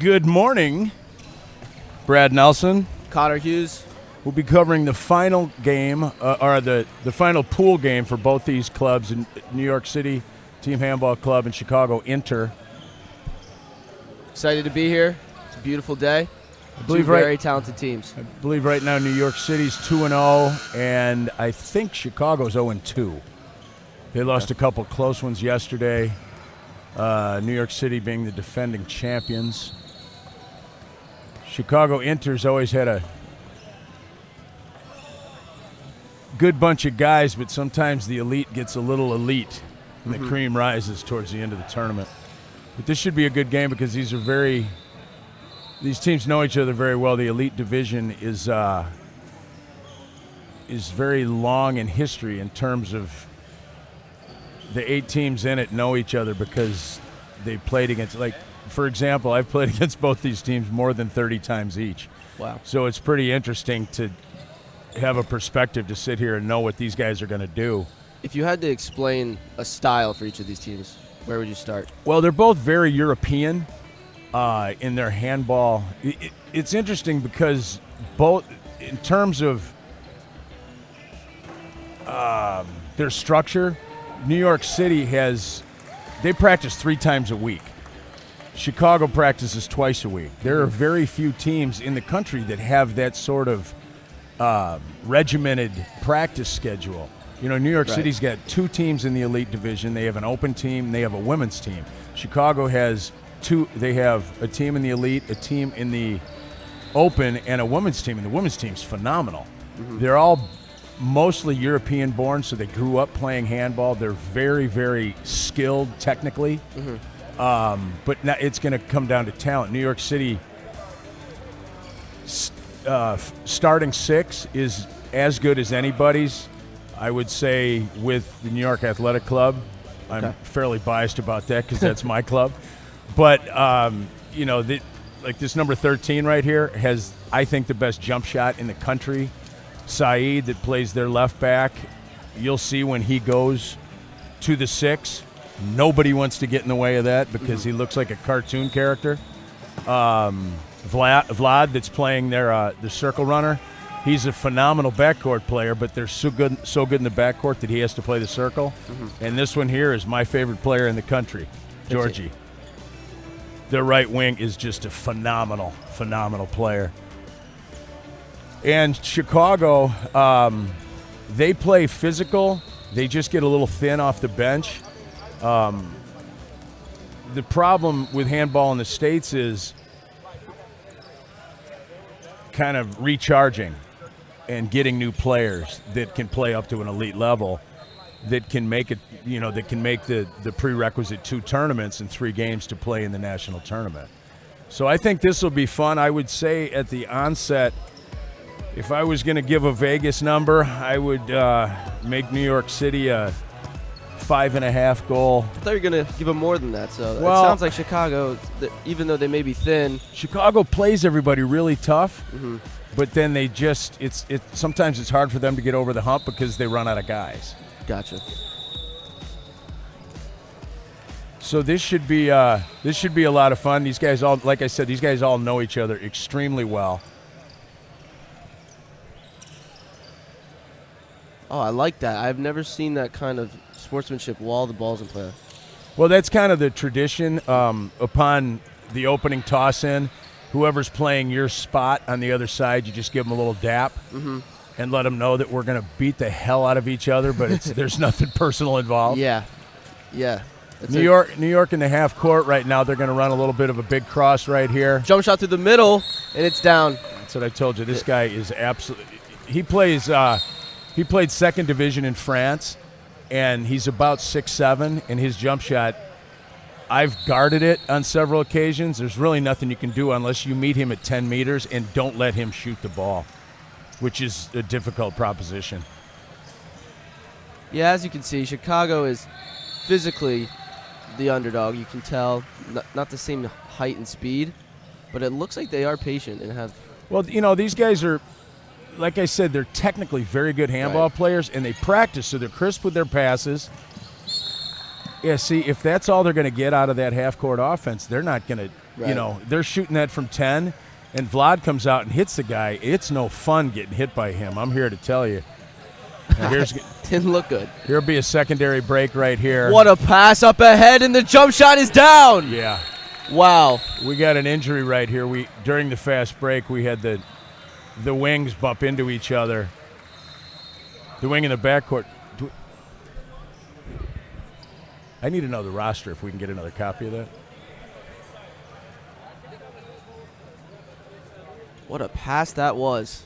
Good morning, Brad Nelson. Connor Hughes. We'll be covering the final game, or the final pool game for both these clubs in New York City Team Handball Club and Chicago Inter. Excited to be here. It's a beautiful day. Two very talented teams. I believe right now New York City's 2-0, and I think Chicago's 0-2. They lost a couple close ones yesterday. New York City being the defending champions. Chicago Inter's always had a good bunch of guys, but sometimes the elite gets a little elite, and the cream rises towards the end of the tournament. But this should be a good game because these teams know each other very well. The elite division is very long in history in terms of the 8 teams in it know each other because they played against, like, for example, I've played against both these teams more than 30 times each. Wow. So it's pretty interesting to have a perspective to sit here and know what these guys are going to do. If you had to explain a style for each of these teams, where would you start? Well, they're both very European in their handball. It's interesting because both, in terms of their structure, New York City they practice 3 times a week. Chicago practices twice a week. There are very few teams in the country that have that sort of regimented practice schedule. You know, New York City's got 2 teams in the elite division. They have an open team, they have a women's team. Chicago has 2. They have a team in the elite, a team in the open, and a women's team, and the women's team's phenomenal. They're all mostly European born, so they grew up playing handball. They're very, very skilled technically. But now it's going to come down to talent. New York City starting 6 is as good as anybody's, I would say, with the New York Athletic Club. I'm fairly biased about that because that's my club. But, you know, like this number 13 right here has, I think, the best jump shot in the country. Saeed, that plays their left back, you'll see when he goes to the 6, nobody wants to get in the way of that because he looks like a cartoon character. Vlad, that's playing their circle runner, he's a phenomenal backcourt player, but they're so good in the backcourt that he has to play the circle. And this one here is my favorite player in the country, Georgie. Their right wing is just a phenomenal, phenomenal player. And Chicago, they play physical. They just get a little thin off the bench. The problem with handball in the States is kind of recharging and getting new players that can play up to an elite level, that can make it, you know, that can make the prerequisite 2 tournaments and 3 games to play in the national tournament. So I think this will be fun. I would say at the onset, if I was going to give a Vegas number, I would make New York City a 5.5 goal. I thought you were going to give them more than that. So it sounds like Chicago, even though they may be thin. Chicago plays everybody really tough, but then they just sometimes it's hard for them to get over the hump because they run out of guys. Gotcha. So this should be a lot of fun. These guys all, like I said, these guys all know each other extremely well. Oh, I like that. I've never seen that kind of sportsmanship while the ball's in play. Well, that's kind of the tradition. Upon the opening toss-in, whoever's playing your spot on the other side, you just give them a little dap and let them know that we're going to beat the hell out of each other, but there's nothing personal involved. Yeah. New York in the half court right now. They're going to run a little bit of a big cross right here. Jump shot through the middle, and it's down. That's what I told you. This guy is absolutely – he played second division in France, and he's about 6'7", and his jump shot, I've guarded it on several occasions. There's really nothing you can do unless you meet him at 10 meters and don't let him shoot the ball, which is a difficult proposition. Yeah, as you can see, Chicago is physically the underdog. You can tell, not the same height and speed, but it looks like they are patient and have... Well, you know, these guys are... Like I said, they're technically very good handball players, and they practice, so they're crisp with their passes. Yeah, see, if that's all they're going to get out of that half-court offense, they're not going to Right. You know, they're shooting that from 10, and Vlad comes out and hits the guy. It's no fun getting hit by him. I'm here to tell you. Now Didn't look good. Here'll be a secondary break right here. What a pass up ahead, and the jump shot is down. Yeah. Wow. We got an injury right here. During the fast break, we had the wings bump into each other. The wing in the backcourt. I need another roster if we can get another copy of that. What a pass that was.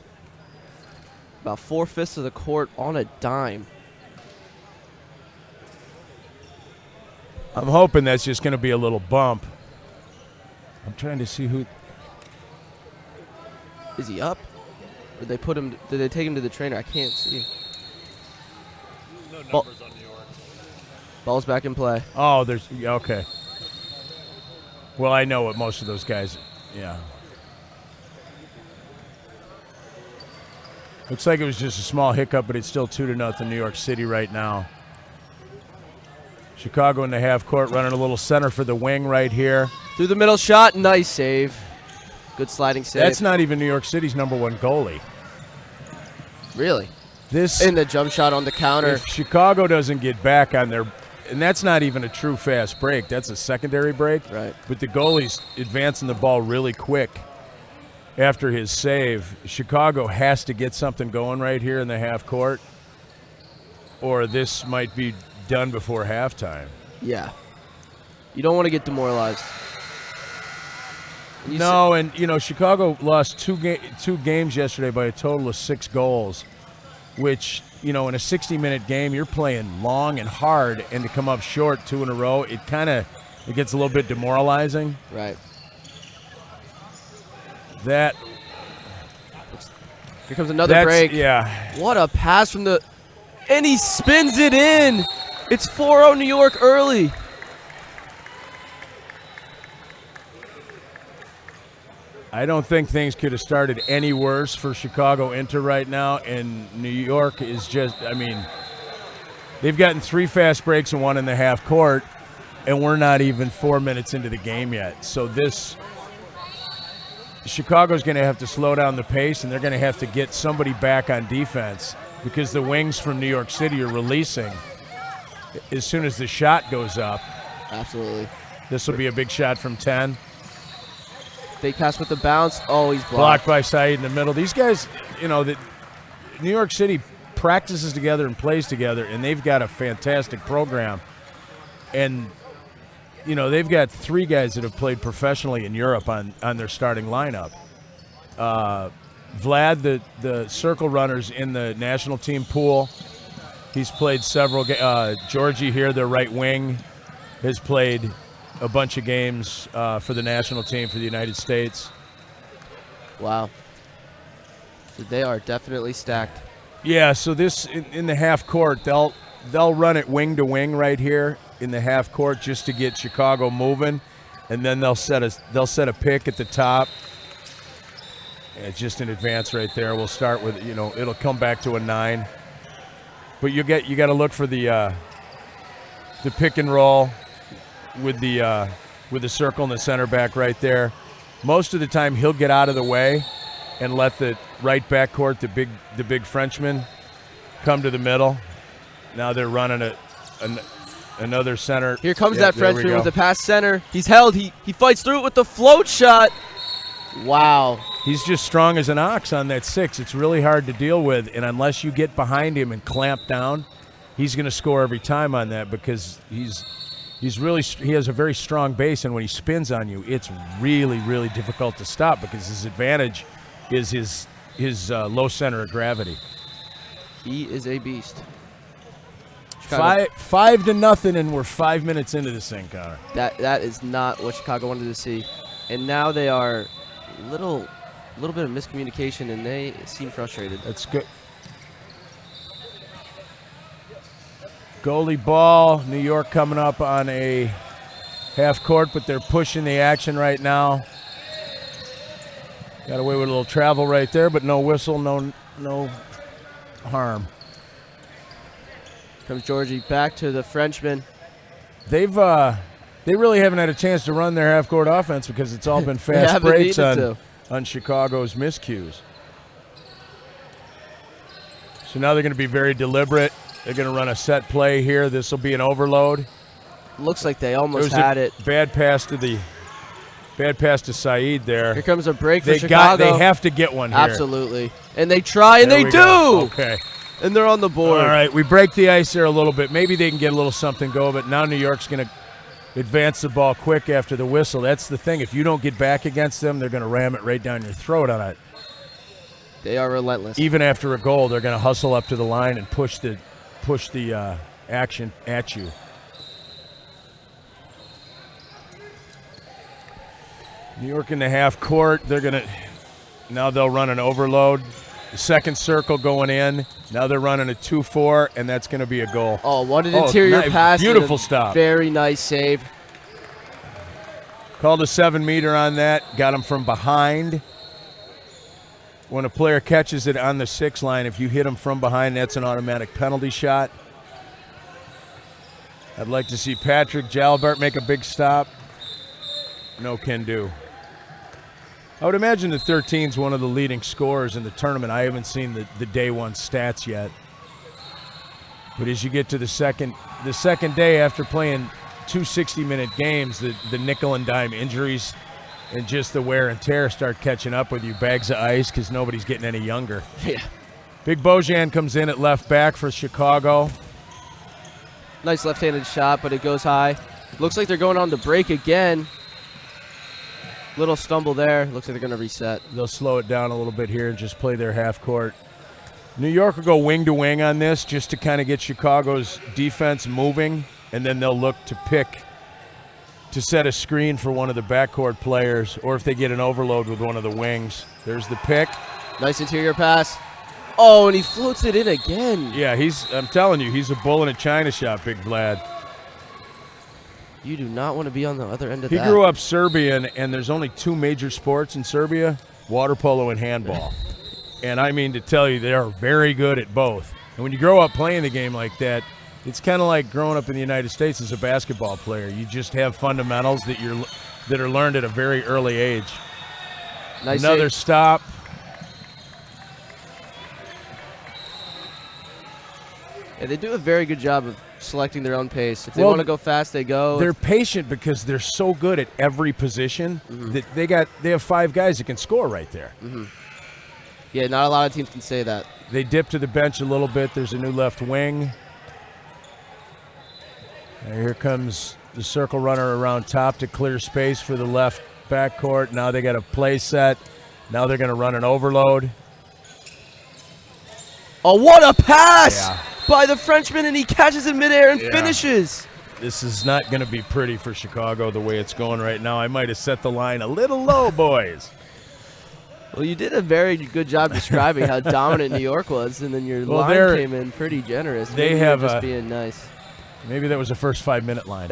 About 4/5 of the court on a dime. I'm hoping that's just going to be a little bump. I'm trying to see who. Is he up? Did they take him to the trainer? I can't see. No numbers on New York. Ball's back in play. Oh, okay. Well, I know what most of those guys. Yeah. Looks like it was just a small hiccup, but it's still 2-0 New York City right now. Chicago in the half court, running a little center for the wing right here. Through the middle shot, nice save. Good sliding save. That's not even New York City's #1 goalie. Really? This In the jump shot on the counter. If Chicago doesn't get back on their, and that's not even a true fast break. That's a secondary break. Right. But the goalie's advancing the ball really quick after his save. Chicago has to get something going right here in the half court, or this might be done before halftime. Yeah. You don't want to get demoralized. And you know, Chicago lost two games yesterday by a total of 6 goals, which, you know, in a 60-minute game, you're playing long and hard, and to come up short 2 in a row, it gets a little bit demoralizing. Right. Here comes another break. Yeah. What a pass from the... And he spins it in. It's 4-0 New York early. I don't think things could have started any worse for Chicago Inter right now, and New York is just, I mean, they've gotten 3 fast breaks and 1 in the half court, and we're not even 4 minutes into the game yet. So Chicago's going to have to slow down the pace, and they're going to have to get somebody back on defense, because the wings from New York City are releasing as soon as the shot goes up. Absolutely. This will be a big shot from 10. Fake pass with the bounce. Oh, he's blocked. Blocked by Saeed in the middle. These guys, you know, New York City practices together and plays together, and they've got a fantastic program. And, you know, they've got 3 guys that have played professionally in Europe on their starting lineup. Vlad, the circle runners in the national team pool, he's played several. Georgie here, their right wing, has played a bunch of games for the national team for the United States. Wow. So they are definitely stacked. Yeah, so this in the half court, they'll run it wing to wing right here in the half court just to get Chicago moving, and then they'll set a pick at the top. It's just in advance right there. We'll start with, you know, it'll come back to a 9, but you got to look for the pick and roll with the circle and the center back right there. Most of the time he'll get out of the way and let the right backcourt, the big Frenchman, come to the middle. Now they're running another center. Here comes Yeah, that Frenchman we go. with the pass center. He's held. He fights through it with the float shot. Wow. He's just strong as an ox on that 6. It's really hard to deal with, and unless you get behind him and clamp down, he's going to score every time on that, because he has a very strong base, and when he spins on you, it's really, really difficult to stop, because his advantage is his low center of gravity. He is a beast. 5-0, and we're 5 minutes into this thing, Connor. That is not what Chicago wanted to see, and now they are a little bit of miscommunication, and they seem frustrated. That's good. Goalie ball. New York coming up on a half court, but they're pushing the action right now. Got away with a little travel right there, but no whistle, no harm. Comes Georgie back to the Frenchman. They've They really haven't had a chance to run their half-court offense because it's all been fast haven't breaks needed on Chicago's miscues. So now they're going to be very deliberate. They're going to run a set play here. This will be an overload. Looks like they almost had it. Bad pass to Saeed there. Here comes a break for Chicago. They have to get one here. Absolutely. And they try, and There they we do. go. Okay. And they're on the board. All right, we break the ice there a little bit. Maybe they can get a little something going, but now New York's going to advance the ball quick after the whistle. That's the thing. If you don't get back against them, they're going to ram it right down your throat on it. They are relentless. Even after a goal, they're going to hustle up to the line and push the action at you. New York in the half court. Now they'll run an overload. The second circle going in. Now they're running a 2-4, and that's going to be a goal. Oh, what an interior pass. Beautiful stop. Very nice save. Called a 7-meter on that. Got him from behind. When a player catches it on the 6 line, if you hit him from behind, that's an automatic penalty shot. I'd like to see Patrick Jalbert make a big stop. No can do. I would imagine the 13's one of the leading scorers in the tournament. I haven't seen the day one stats yet. But as you get to the second day after playing 2 60-minute games, the nickel and dime injuries and just the wear and tear start catching up with you. Bags of ice because nobody's getting any younger. Yeah. Big Bojan comes in at left back for Chicago. Nice left-handed shot, but it goes high. Looks like they're going on the break again. Little stumble there. Looks like they're going to reset. They'll slow it down a little bit here and just play their half court. New York will go wing to wing on this just to kind of get Chicago's defense moving, and then they'll look to set a screen for one of the backcourt players, or if they get an overload with one of the wings. There's the pick. Nice interior pass. Oh, and he floats it in again. Yeah, I'm telling you, he's a bull in a china shop, Big Vlad. You do not want to be on the other end of that. He grew up Serbian, and there's only 2 major sports in Serbia, water polo and handball. And I mean to tell you, they are very good at both. And when you grow up playing the game like that, it's kind of like growing up in the United States as a basketball player. You just have fundamentals that are learned at a very early age. Nice Another save. stop. Yeah, they do a very good job of selecting their own pace. If they want to go fast, they go. They're patient because they're so good at every position that they have 5 guys that can score right there. Mm-hmm. Yeah, not a lot of teams can say that. They dip to the bench a little bit. There's a new left wing. And here comes the circle runner around top to clear space for the left backcourt. Now they got a play set. Now they're going to run an overload. Oh, what a pass Yeah. by the Frenchman, and he catches in midair and finishes. This is not going to be pretty for Chicago the way it's going right now. I might have set the line a little low, boys. Well, you did a very good job describing how dominant New York was, and then your line came in pretty generous. They Maybe have you're just being nice. Maybe that was the first 5-minute line.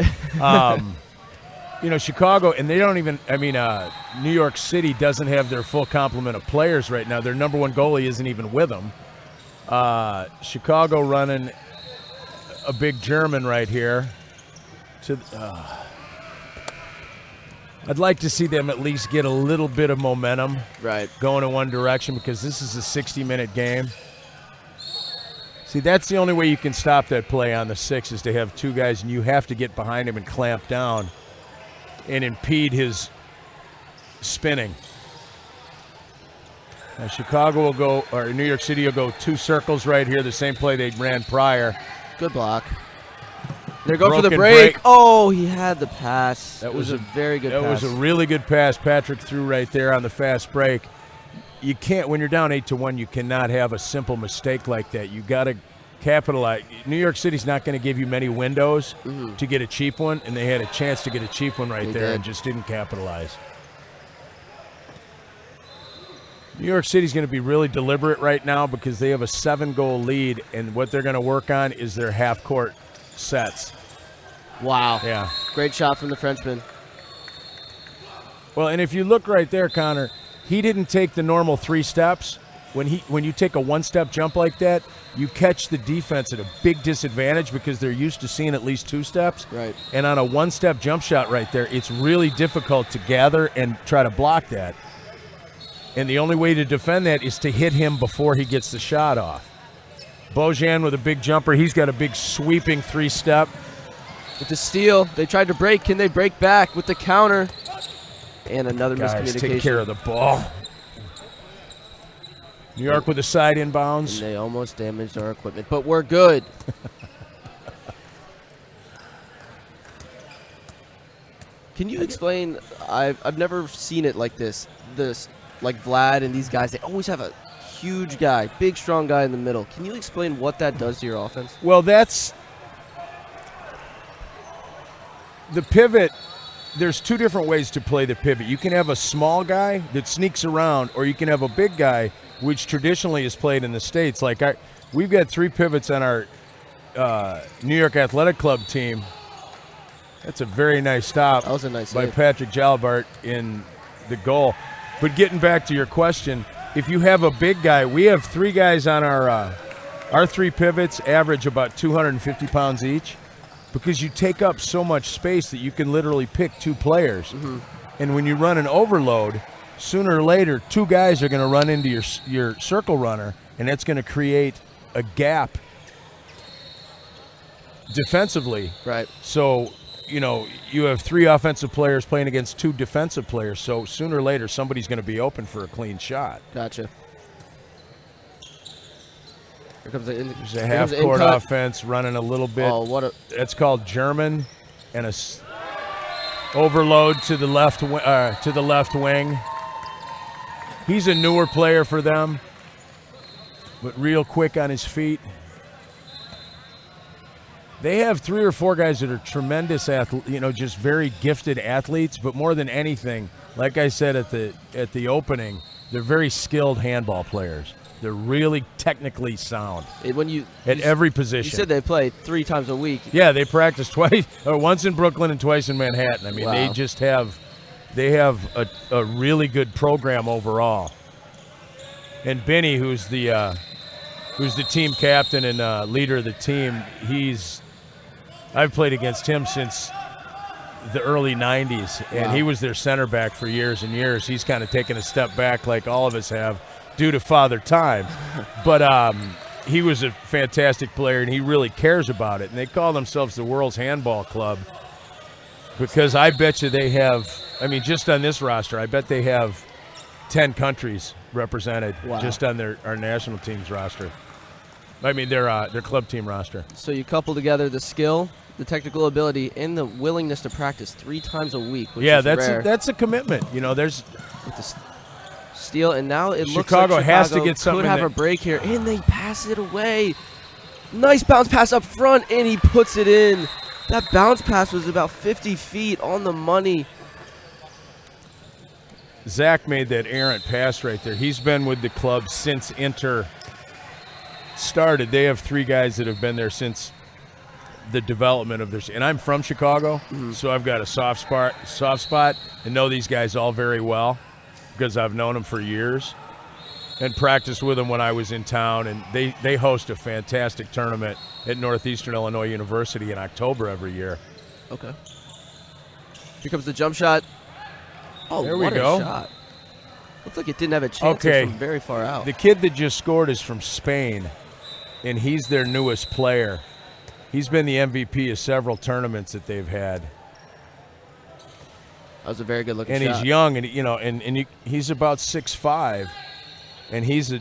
Chicago, and they don't even, New York City doesn't have their full complement of players right now. Their number 1 goalie isn't even with them. Chicago running a big German right here. I'd like to see them at least get a little bit of momentum going in one direction because this is a 60-minute game. See, that's the only way you can stop that play on the 6 is to have 2 guys, and you have to get behind him and clamp down and impede his spinning. Now New York City will go 2 circles right here, the same play they ran prior. Good block. They're going for the break. Oh, he had the pass. That was a very good pass. That was a really good pass Patrick threw right there on the fast break. You can't, when you're down 8-1, you cannot have a simple mistake like that. You got to capitalize. New York City's not going to give you many windows to get a cheap one, and they had a chance to get a cheap one right there and just didn't capitalize. New York City's going to be really deliberate right now because they have a 7-goal lead, and what they're going to work on is their half-court sets. Wow. Yeah. Great shot from the Frenchman. Well, and if you look right there, Connor, he didn't take the normal 3 steps. when you take a one-step jump like that, you catch the defense at a big disadvantage because they're used to seeing at least 2 steps. Right. And on a one-step jump shot right there, it's really difficult to gather and try to block that. And the only way to defend that is to hit him before he gets the shot off. Bojan with a big jumper. He's got a big sweeping 3-step. With the steal, they tried to break. Can they break back with the counter? And another Guys, miscommunication. take care of the ball. New York with a side inbounds. And they almost damaged our equipment, but we're good. Can you explain? I've never seen it like this. Like Vlad and these guys, they always have a huge guy, big, strong guy in the middle. Can you explain what that does to your offense? Well, that's the pivot. There's 2 different ways to play the pivot. You can have a small guy that sneaks around, or you can have a big guy, which traditionally is played in the States. Like we've got 3 pivots on our New York Athletic Club team. That's a very nice stop. That was a nice by save. Patrick Jalbert in the goal. But getting back to your question, if you have a big guy, we have 3 guys on our 3 pivots average about 250 pounds each, because you take up so much space that you can literally pick 2 players. Mm-hmm. And when you run an overload, sooner or later, 2 guys are going to run into your circle runner, and that's going to create a gap defensively. Right. So, you have 3 offensive players playing against 2 defensive players, so sooner or later somebody's going to be open for a clean shot. Gotcha. Here comes the There's a half-court offense running a little bit. Oh, what a... That's called German, and overload to the left wing. He's a newer player for them, but real quick on his feet. They have 3 or 4 guys that are tremendous just very gifted athletes, but more than anything, like I said at the opening, they're very skilled handball players. They're really technically sound at every position. You said they play 3 times a week. Yeah, they practice twice, or once in Brooklyn and twice in Manhattan. I mean, Wow. they have a really good program overall. And Benny, who's the team captain and leader of the team, I've played against him since the early 90s, and Wow. he was their center back for years and years. He's kind of taken a step back like all of us have due to Father Time. But he was a fantastic player, and he really cares about it. And they call themselves the World's Handball Club because I bet you they have, just on this roster, I bet they have 10 countries represented. Wow. Just on our national team's roster. Their club team roster. So you couple together the skill, the technical ability, and the willingness to practice 3 times a week, which is rare. That's a commitment. There's With the steal, and now it looks like Chicago has to get something could have a break here, and they pass it away. Nice bounce pass up front, and he puts it in. That bounce pass was about 50 feet on the money. Zach made that errant pass right there. He's been with the club since Inter started. They have 3 guys that have been there since the development of this. And I'm from Chicago, so I've got a soft spot and know these guys all very well because I've known them for years and practiced with them when I was in town. And they host a fantastic tournament at Northeastern Illinois University in October every year. Okay. Here comes the jump shot. Oh, there we what go. A shot. Looked like it didn't have a chance from very far out. The kid that just scored is from Spain, and he's their newest player. He's been the MVP of several tournaments that they've had. That was a very good looking and shot. He's young, and he's about 6'5", and he's Nice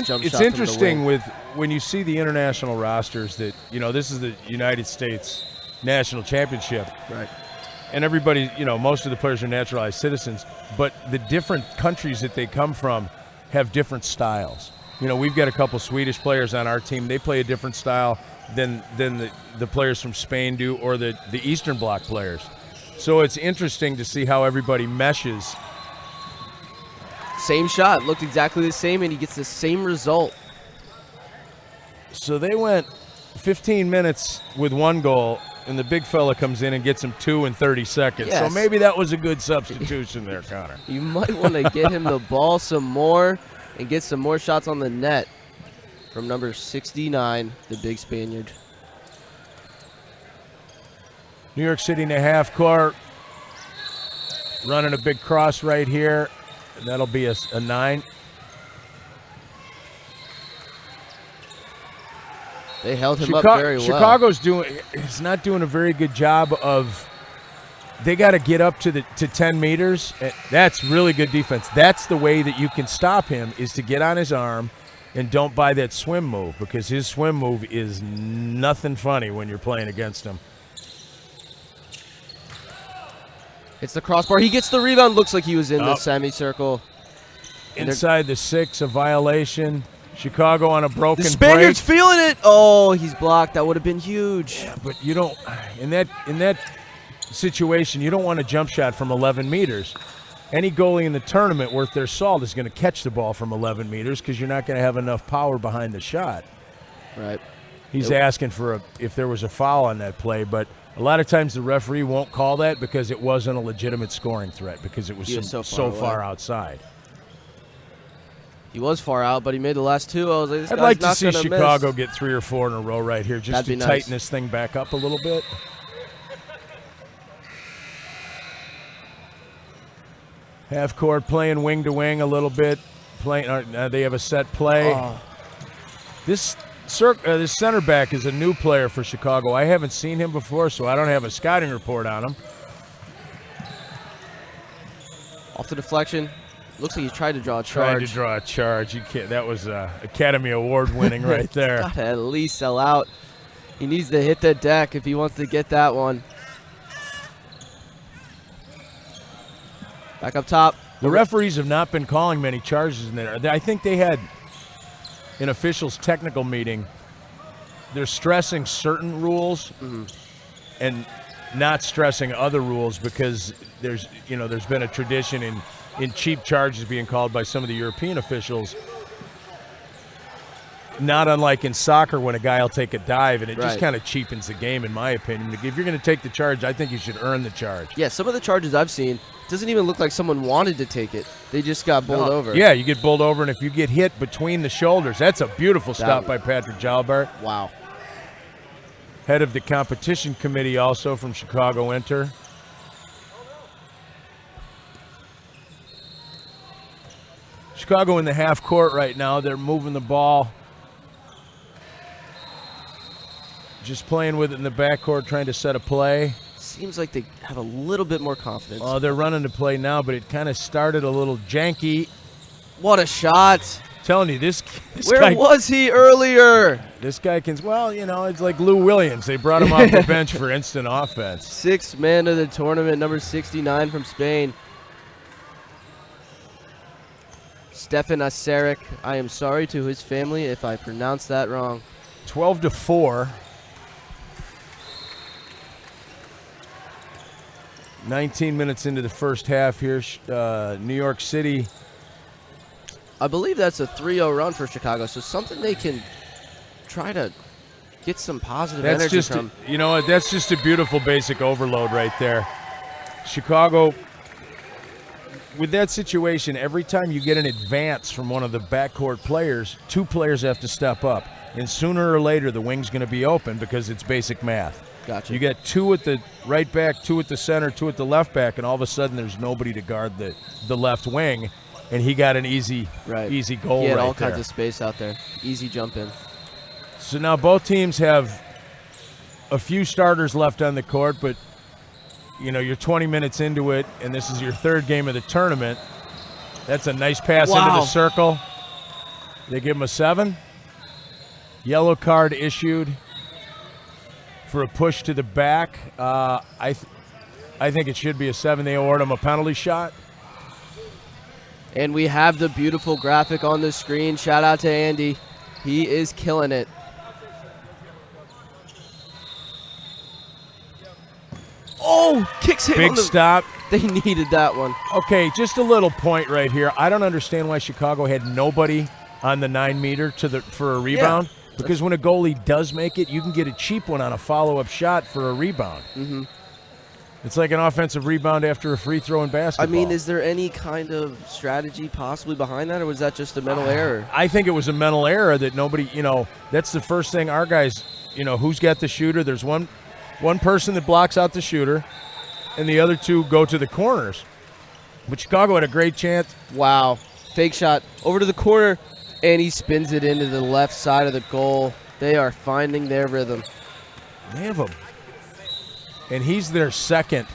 jump it's shot from interesting the with when you see the international rosters that this is the United States National Championship, Right. and everybody most of the players are naturalized citizens, but the different countries that they come from have different styles. We've got a couple Swedish players on our team. They play a different style than the players from Spain do, or the Eastern Bloc players. So it's interesting to see how everybody meshes. Same shot. Looked exactly the same, and he gets the same result. So they went 15 minutes with 1 goal, and the big fella comes in and gets him 2 in 30 seconds. Yes. So maybe that was a good substitution there, Connor. You might want to get him the ball some more and get some more shots on the net from number 69, the big Spaniard. New York City in the half court. Running a big cross right here. And that'll be a 9. They held him up very well. Chicago's not doing a very good job of. They got to get up to 10 meters. That's really good defense. That's the way that you can stop him, is to get on his arm and don't buy that swim move, because his swim move is nothing funny when you're playing against him. It's the crossbar. He gets the rebound. Looks like he was in the semicircle. Inside the 6, a violation. Chicago on a broken break. The Spaniard's break. feeling it. Oh, he's blocked. That would have been huge. Yeah, but you don't in that situation, you don't want a jump shot from 11 meters. Any goalie in the tournament worth their salt is going to catch the ball from 11 meters because you're not going to have enough power behind the shot. Right. He's asking for if there was a foul on that play, but a lot of times the referee won't call that because it wasn't a legitimate scoring threat, because it was so far outside. He was far out, but he made the last 2. I was like, I'd like to see Chicago get 3 or 4 in a row right here, just to tighten this thing back up a little bit. Half court, playing wing to wing a little bit. They have a set play. Oh. This center back is a new player for Chicago. I haven't seen him before, so I don't have a scouting report on him. Off the deflection. Looks like he tried to draw a charge. Trying to draw a charge. You can't. That was Academy Award winning right there. Got to at least sell out. He needs to hit the deck if he wants to get that one. Back up top. The referees have not been calling many charges in there. I think they had an officials' technical meeting. They're stressing certain rules and not stressing other rules, because there's been a tradition in cheap charges being called by some of the European officials. Not unlike in soccer when a guy will take a dive and it just kind of cheapens the game, in my opinion. If you're going to take the charge, I think you should earn the charge. Yeah, some of the charges I've seen, doesn't even look like someone wanted to take it. They just got bowled over. Yeah, you get bowled over, and if you get hit between the shoulders, that's a beautiful stop by Patrick Jalbert. Wow. Head of the competition committee also from Chicago Inter. Chicago in the half court right now. They're moving the ball. Just playing with it in the backcourt, trying to set a play. Seems like they have a little bit more confidence. Oh, they're running the play now, but it kind of started a little janky. What a shot. Telling you, this Where guy, was he earlier? This guy can, it's like Lou Williams. They brought him off the bench for instant offense. 6th man of the tournament, number 69 from Spain. Stefan Aseric. I am sorry to his family if I pronounced that wrong. 12-4. 19 minutes into the first half here. New York City. I believe that's a 3-0 run for Chicago, so something they can try to get some positive energy from. That's just a beautiful basic overload right there. Chicago, with that situation, every time you get an advance from one of the backcourt players, 2 players have to step up. And sooner or later, the wing's going to be open because it's basic math. Gotcha. You got 2 at the right back, 2 at the center, 2 at the left back, and all of a sudden there's nobody to guard the left wing, and he got an easy goal right there. He had all kinds of space out there. Easy jump in. So now both teams have a few starters left on the court, but you're 20 minutes into it, and this is your 3rd game of the tournament. That's a nice pass into the circle. They give him a 7. Yellow card issued for a push to the back. I think it should be a 7. They award him a penalty shot. And we have the beautiful graphic on the screen. Shout out to Andy. He is killing it. Oh, kicks him. Big stop. They needed that one. Okay, just a little point right here. I don't understand why Chicago had nobody on the 9 meter for a rebound. Because when a goalie does make it, you can get a cheap one on a follow-up shot for a rebound. Mm-hmm. It's like an offensive rebound after a free throw in basketball. I mean, is there any kind of strategy possibly behind that, or was that just a mental error? I think it was a mental error that nobody, that's the first thing our guys, who's got the shooter? There's one person that blocks out the shooter, and the other two go to the corners. But Chicago had a great chance. Wow. Fake shot over to the corner, and he spins it into the left side of the goal. They are finding their rhythm. They have and he's their second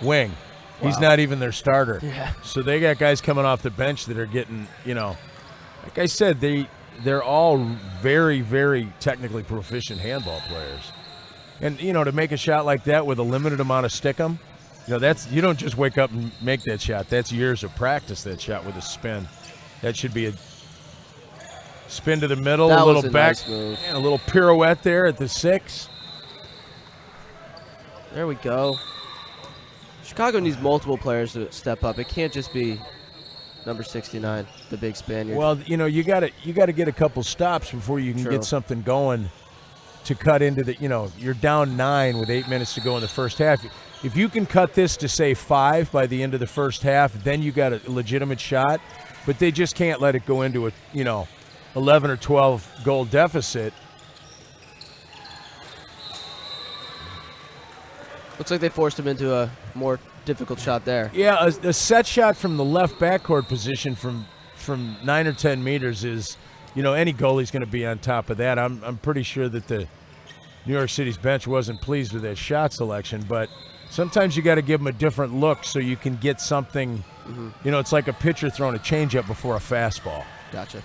wing. Wow. He's not even their starter. Yeah. So they got guys coming off the bench that are getting, like I said, they're all very, very technically proficient handball players. And, to make a shot like that with a limited amount of stickum, you don't just wake up and make that shot. That's years of practice, that shot with a spin. That should be a spin to the middle, That a little was a back, nice move. and a little pirouette there at the 6. There we go. Chicago needs multiple players to step up. It can't just be number 69, the big Spaniard. Well, you got to get a couple stops before you can True. get something going to cut into the. You're down 9 with 8 minutes to go in the first half. If you can cut this to say 5 by the end of the first half, then you got a legitimate shot. But they just can't let it go into a 11 or 12 goal deficit. Looks like they forced him into a more difficult shot there. Yeah, a set shot from the left backcourt position from 9 or 10 meters is, any goalie's going to be on top of that. I'm pretty sure that the New York City's bench wasn't pleased with that shot selection, but sometimes you got to give them a different look so you can get something. Mm-hmm. It's like a pitcher throwing a changeup before a fastball. Gotcha.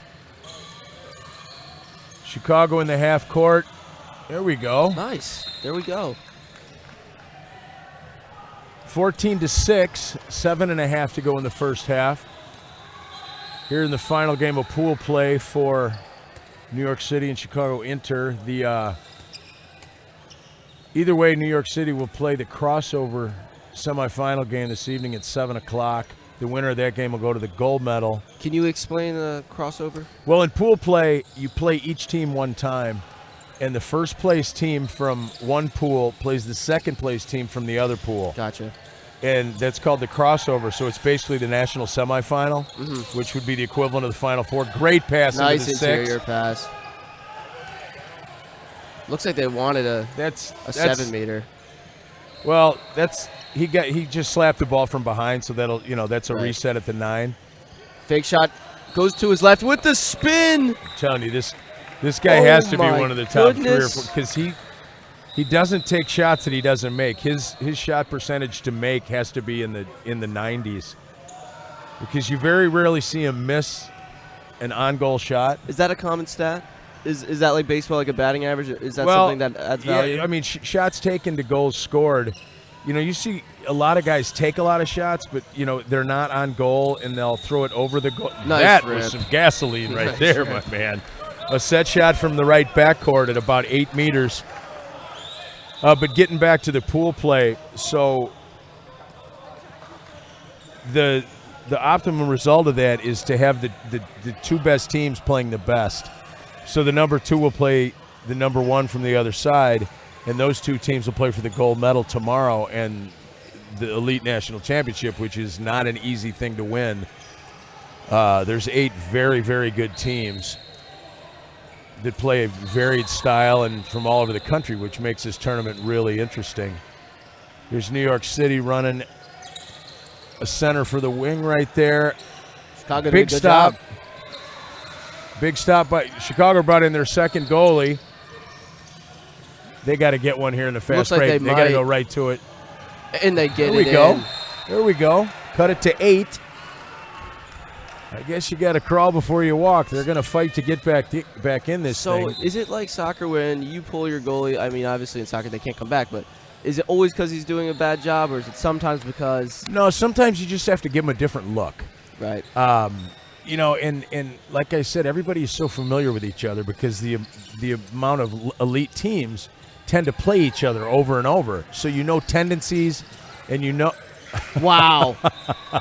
Chicago in the half court. There we go. Nice. There we go. 14-6, 7.5 to go in the first half. Here in the final game of pool play for New York City and Chicago Inter. Either way, New York City will play the crossover semifinal game this evening at 7 o'clock. The winner of that game will go to the gold medal. Can you explain the crossover? Well, in pool play, you play each team one time, and the first place team from one pool plays the second place team from the other pool. Gotcha. And that's called the crossover. So it's basically the national semifinal, which would be the equivalent of the Final Four. Great pass Nice into the interior 6. pass. Looks like they wanted a 7-meter. Well, he just slapped the ball from behind, so that's a Right. reset at the 9. Fake shot goes to his left with the spin. I'm telling you, this guy Oh has to be my one of the top goodness. 3 or 4 because he doesn't take shots that he doesn't make. His shot percentage to make has to be in the 90s because you very rarely see him miss an on-goal shot. Is that a common stat? Is that like baseball, like a batting average? Is that something that adds value? Yeah, I mean, shots taken to goals scored. You see a lot of guys take a lot of shots, but, they're not on goal, and they'll throw it over the goal. Nice that rip. was some gasoline right Nice there, rip. my man. A set shot from the right backcourt at about 8 meters. But getting back to the pool play, so the optimum result of that is to have the 2 best teams playing the best. So the number 2 will play the number 1 from the other side, and those 2 teams will play for the gold medal tomorrow and the Elite National Championship, which is not an easy thing to win. There's 8 very, very good teams that play a varied style and from all over the country, which makes this tournament really interesting. Here's New York City running a center for the wing right there. Chicago did a Big good stop. job. Big stop by Chicago. Brought in their second goalie. They got to get one here in the fast Looks like break. they They got to might. go right to it. And they get There we it go. in. There we go. Cut it to 8. I guess you got to crawl before you walk. They're going to fight to get back in this So thing. is it like soccer when you pull your goalie? I mean, obviously in soccer they can't come back, but is it always because he's doing a bad job, or is it sometimes because? No, sometimes you just have to give them a different look. Right. And like I said, everybody is so familiar with each other because the amount of elite teams tend to play each other over and over. So tendencies, and Wow.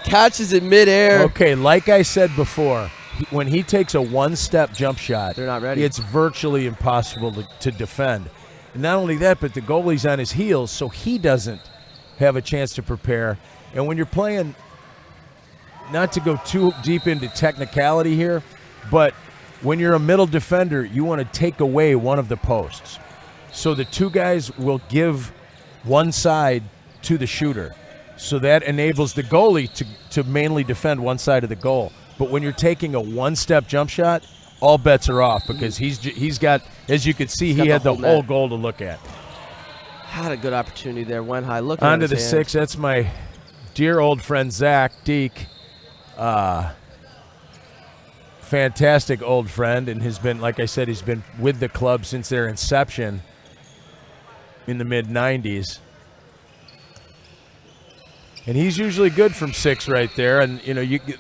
Catches it midair. Okay, like I said before, when he takes a one-step jump shot, They're not ready. It's virtually impossible to defend. And not only that, but the goalie's on his heels, so he doesn't have a chance to prepare. And when you're playing, not to go too deep into technicality here, but when you're a middle defender, you want to take away one of the posts. So the two guys will give one side to the shooter. So that enables the goalie to mainly defend one side of the goal. But when you're taking a one-step jump shot, all bets are off because he's got, as you can see, he had the whole goal to look at. Had a good opportunity there. Went high. Look On to the 6. That's my dear old friend Zach Deek. Fantastic old friend, and has been, like I said, he's been with the club since their inception in the mid-'90s. And he's usually good from 6 right there, and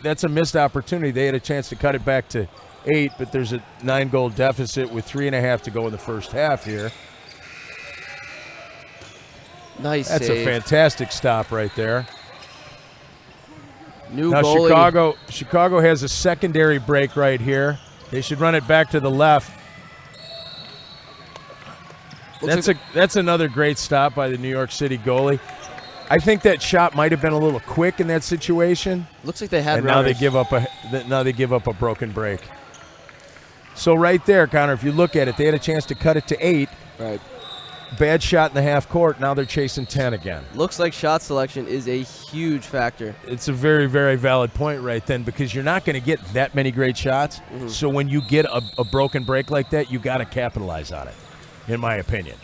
that's a missed opportunity. They had a chance to cut it back to 8, but there's a 9-goal deficit with 3.5 to go in the first half here. Nice That's save. a fantastic stop right there. New Now goalie. Chicago has a secondary break right here. They should run it back to the left. That's another great stop by the New York City goalie. I think that shot might have been a little quick in that situation. Looks like they had and runners. now they give up a broken break. So right there, Connor, if you look at it, they had a chance to cut it to 8. Right. Bad shot in the half court. Now they're chasing 10 again. Looks like shot selection is a huge factor. It's a very, very valid point right then because you're not going to get that many great shots. Mm-hmm. So when you get a broken break like that, you got to capitalize on it, in my opinion.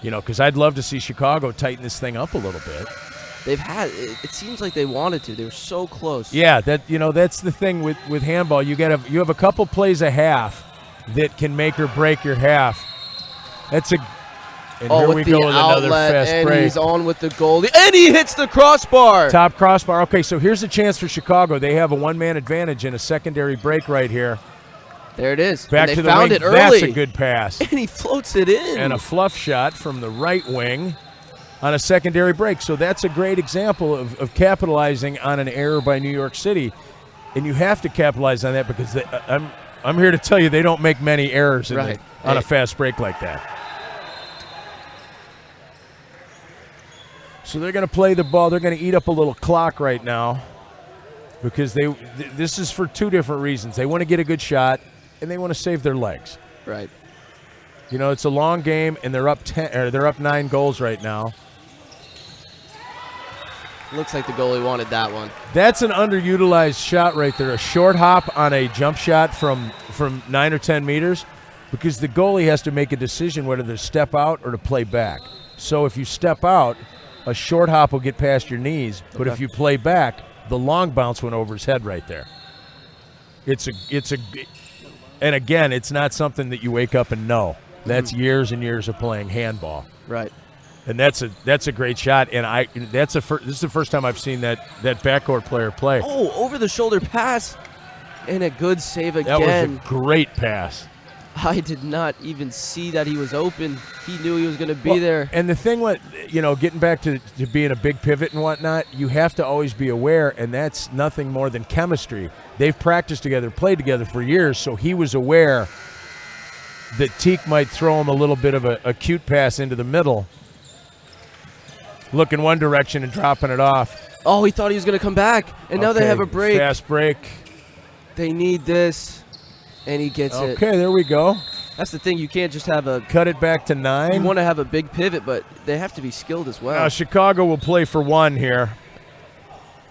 Because I'd love to see Chicago tighten this thing up a little bit. They've had it seems like they wanted to. They were so close. Yeah, that's the thing with handball. You have a couple plays a half that can make or break your half. And here we go with another fast and break. He's on with the goalie, and he hits the crossbar. Top crossbar. Okay, so here's a chance for Chicago. They have a one-man advantage in a secondary break right here. There it is. Back and to they the found wing. it early. That's a good pass. And he floats it in. And a fluff shot from the right wing on a secondary break. So that's a great example of capitalizing on an error by New York City. And you have to capitalize on that because I'm here to tell you they don't make many errors on a fast break like that. So they're going to play the ball. They're going to eat up a little clock right now because this is for two different reasons. They want to get a good shot, and they want to save their legs. Right. It's a long game, and they're up 9 goals right now. Looks like the goalie wanted that one. That's an underutilized shot right there, a short hop on a jump shot from 9 or 10 meters because the goalie has to make a decision whether to step out or to play back. So if you step out, a short hop will get past your knees, but if you play back, the long bounce went over his head right there. And again, it's not something that you wake up and know. That's years and years of playing handball. Right. And that's a great shot. And this is the first time I've seen that backcourt player play. Oh, over the shoulder pass, and a good save again. That was a great pass. I did not even see that he was open. He knew he was going to be there. And the thing with, getting back to being a big pivot and whatnot, you have to always be aware, and that's nothing more than chemistry. They've practiced together, played together for years, so he was aware that Teak might throw him a little bit of a cute pass into the middle, looking one direction and dropping it off. Oh, he thought he was going to come back, and now they have a break. Fast break. They need this. And he gets it. Okay, there we go. That's the thing. You can't just have a... Cut it back to 9. You want to have a big pivot, but they have to be skilled as well. Chicago will play for 1 here.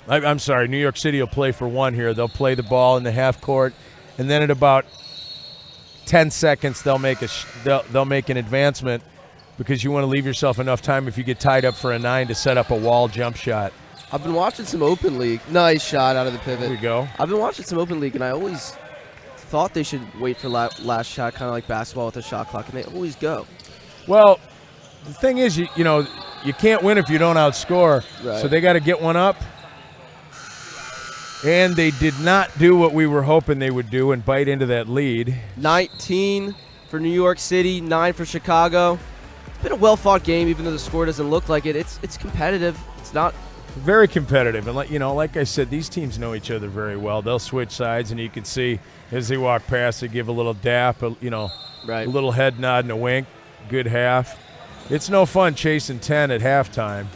I'm sorry, New York City will play for 1 here. They'll play the ball in the half court, and then at about 10 seconds they'll make an advancement because you want to leave yourself enough time if you get tied up for a 9 to set up a wall jump shot. I've been watching some Open League. Nice shot out of the pivot. There we go. I've been watching some Open League, and I always thought they should wait for last shot, kind of like basketball with a shot clock, and they always go. Well, the thing is, you can't win if you don't outscore. Right. So they got to get one up. And they did not do what we were hoping they would do and bite into that lead. 19 for New York City, 9 for Chicago. It's been a well-fought game, even though the score doesn't look like it. It's competitive. It's not Very competitive, and like I said, these teams know each other very well. They'll switch sides, and you can see as they walk past, they give a little dap, a little head nod and a wink. Good half. It's no fun chasing 10 at halftime.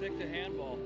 Stick to handball.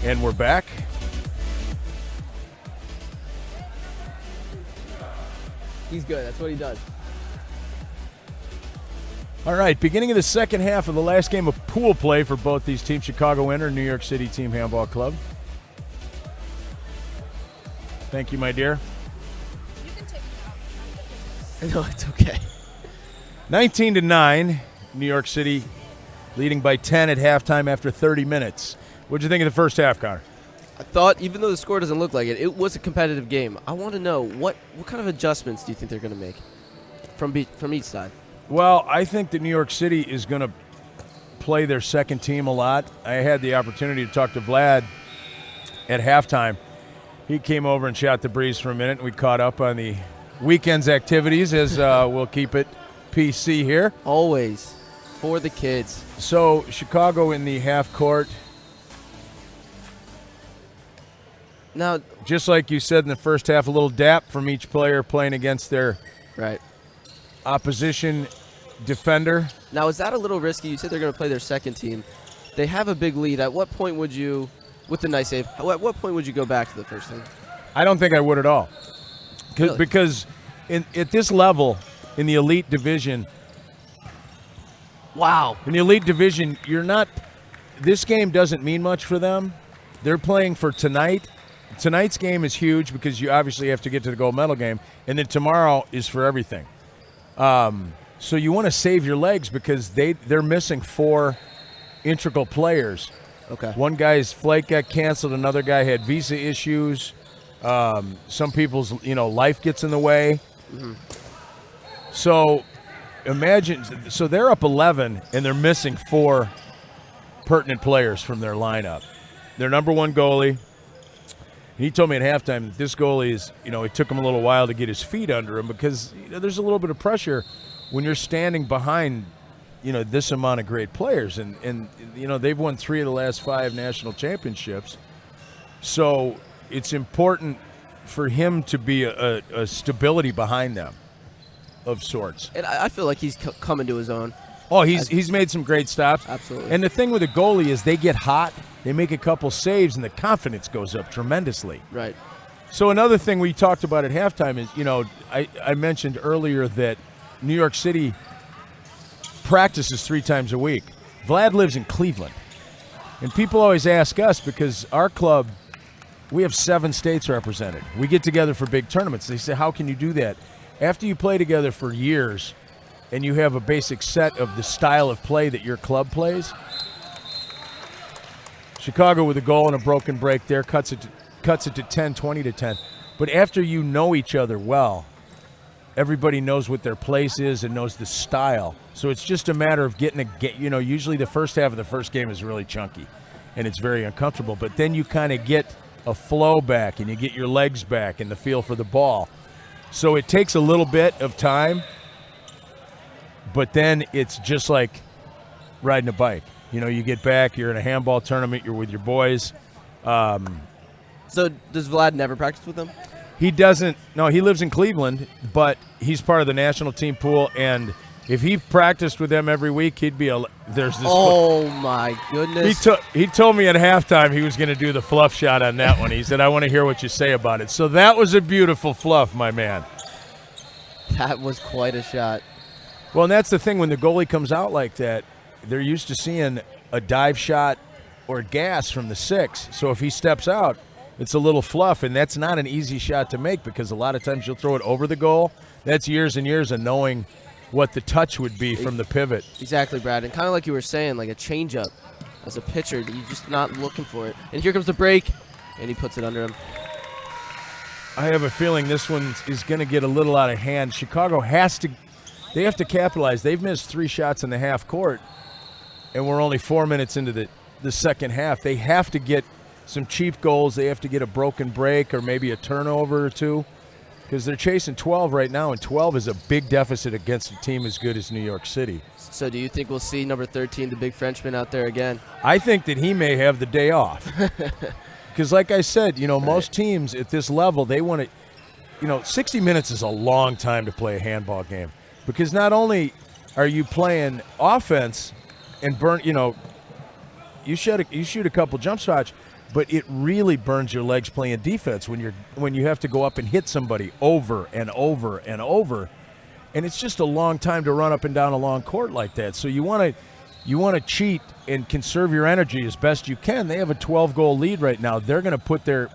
And we're back. He's good. That's what he does. All right, beginning of the second half of the last game of pool play for both these teams, Chicago Inter, New York City Team Handball Club. Thank you, my dear. You can take it out. No, it's okay. 19-9, New York City leading by 10 at halftime after 30 minutes. What'd you think of the first half, Connor? I thought, even though the score doesn't look like it, it was a competitive game. I want to know, what kind of adjustments do you think they're going to make from each side? Well, I think that New York City is going to play their second team a lot. I had the opportunity to talk to Vlad at halftime. He came over and shot the breeze for a minute, and we caught up on the weekend's activities, as we'll keep it PC here. Always for the kids. So Chicago in the half court. Now, Just like you said in the first half, a little dap from each player playing against their right. opposition defender. Now, is that a little risky? You said they're going to play their second team. They have a big lead. At what point would you, with the nice save, at what point would you go back to the first team? I don't think I would at all. Really? Because at this level, in the elite division, Wow. in the elite division, this game doesn't mean much for them. They're playing for tonight. Tonight's game is huge because you obviously have to get to the gold medal game. And then tomorrow is for everything. So you want to save your legs because they're missing 4 integral players. Okay. One guy's flight got canceled. Another guy had visa issues. Some people's life gets in the way. Mm-hmm. So imagine. So they're up 11 and they're missing 4 pertinent players from their lineup. Their number one goalie. He told me at halftime that this goalie is, it took him a little while to get his feet under him because there's a little bit of pressure when you're standing behind, this amount of great players. And they've won 3 of the last 5 national championships. So it's important for him to be a stability behind them of sorts. And I feel like he's coming to his own. Oh, he's made some great stops. Absolutely. And the thing with a goalie is they get hot, they make a couple saves, and the confidence goes up tremendously. Right. So another thing we talked about at halftime is, I mentioned earlier that New York City practices 3 times a week. Vlad lives in Cleveland. And people always ask us because our club, we have 7 states represented. We get together for big tournaments. They say, how can you do that? After you play together for years and you have a basic set of the style of play that your club plays, Chicago with a goal and a broken break there cuts it to 10, 20 to 10. But after you know each other well, everybody knows what their place is and knows the style. So it's just a matter of usually the first half of the first game is really chunky and it's very uncomfortable. But then you kind of get a flow back and you get your legs back and the feel for the ball. So it takes a little bit of time, but then it's just like riding a bike. You get back, you're in a handball tournament, you're with your boys. So does Vlad never practice with them? He doesn't. No, he lives in Cleveland, but he's part of the national team pool. And if he practiced with them every week, he'd be there's this. Oh my goodness! He told me at halftime he was going to do the fluff shot on that one. He said, "I want to hear what you say about it." So that was a beautiful fluff, my man. That was quite a shot. Well, and that's the thing when the goalie comes out like that, they're used to seeing a dive shot or gas from the 6. So if he steps out, it's a little fluff, and that's not an easy shot to make because a lot of times you'll throw it over the goal. That's years and years of knowing what the touch would be from the pivot. Exactly, Brad. And kind of like you were saying, like a changeup. As a pitcher, you're just not looking for it. And here comes the break, and he puts it under him. I have a feeling this one is going to get a little out of hand. Chicago they have to capitalize. They've missed 3 shots in the half court, and we're only 4 minutes into the second half. They have to get some cheap goals. They have to get a broken break or maybe a turnover or 2 because they're chasing 12 right now, and 12 is a big deficit against a team as good as New York City. So do you think we'll see number 13, the big Frenchman, out there again? I think that he may have the day off because, like I said, most teams at this level, they want to, 60 minutes is a long time to play a handball game because not only are you playing offense and you shoot a couple jump shots, but it really burns your legs playing defense when you have to go up and hit somebody over and over and over, and it's just a long time to run up and down a long court like that. So you want to cheat and conserve your energy as best you can. They have a 12-goal lead right now. They're going to put their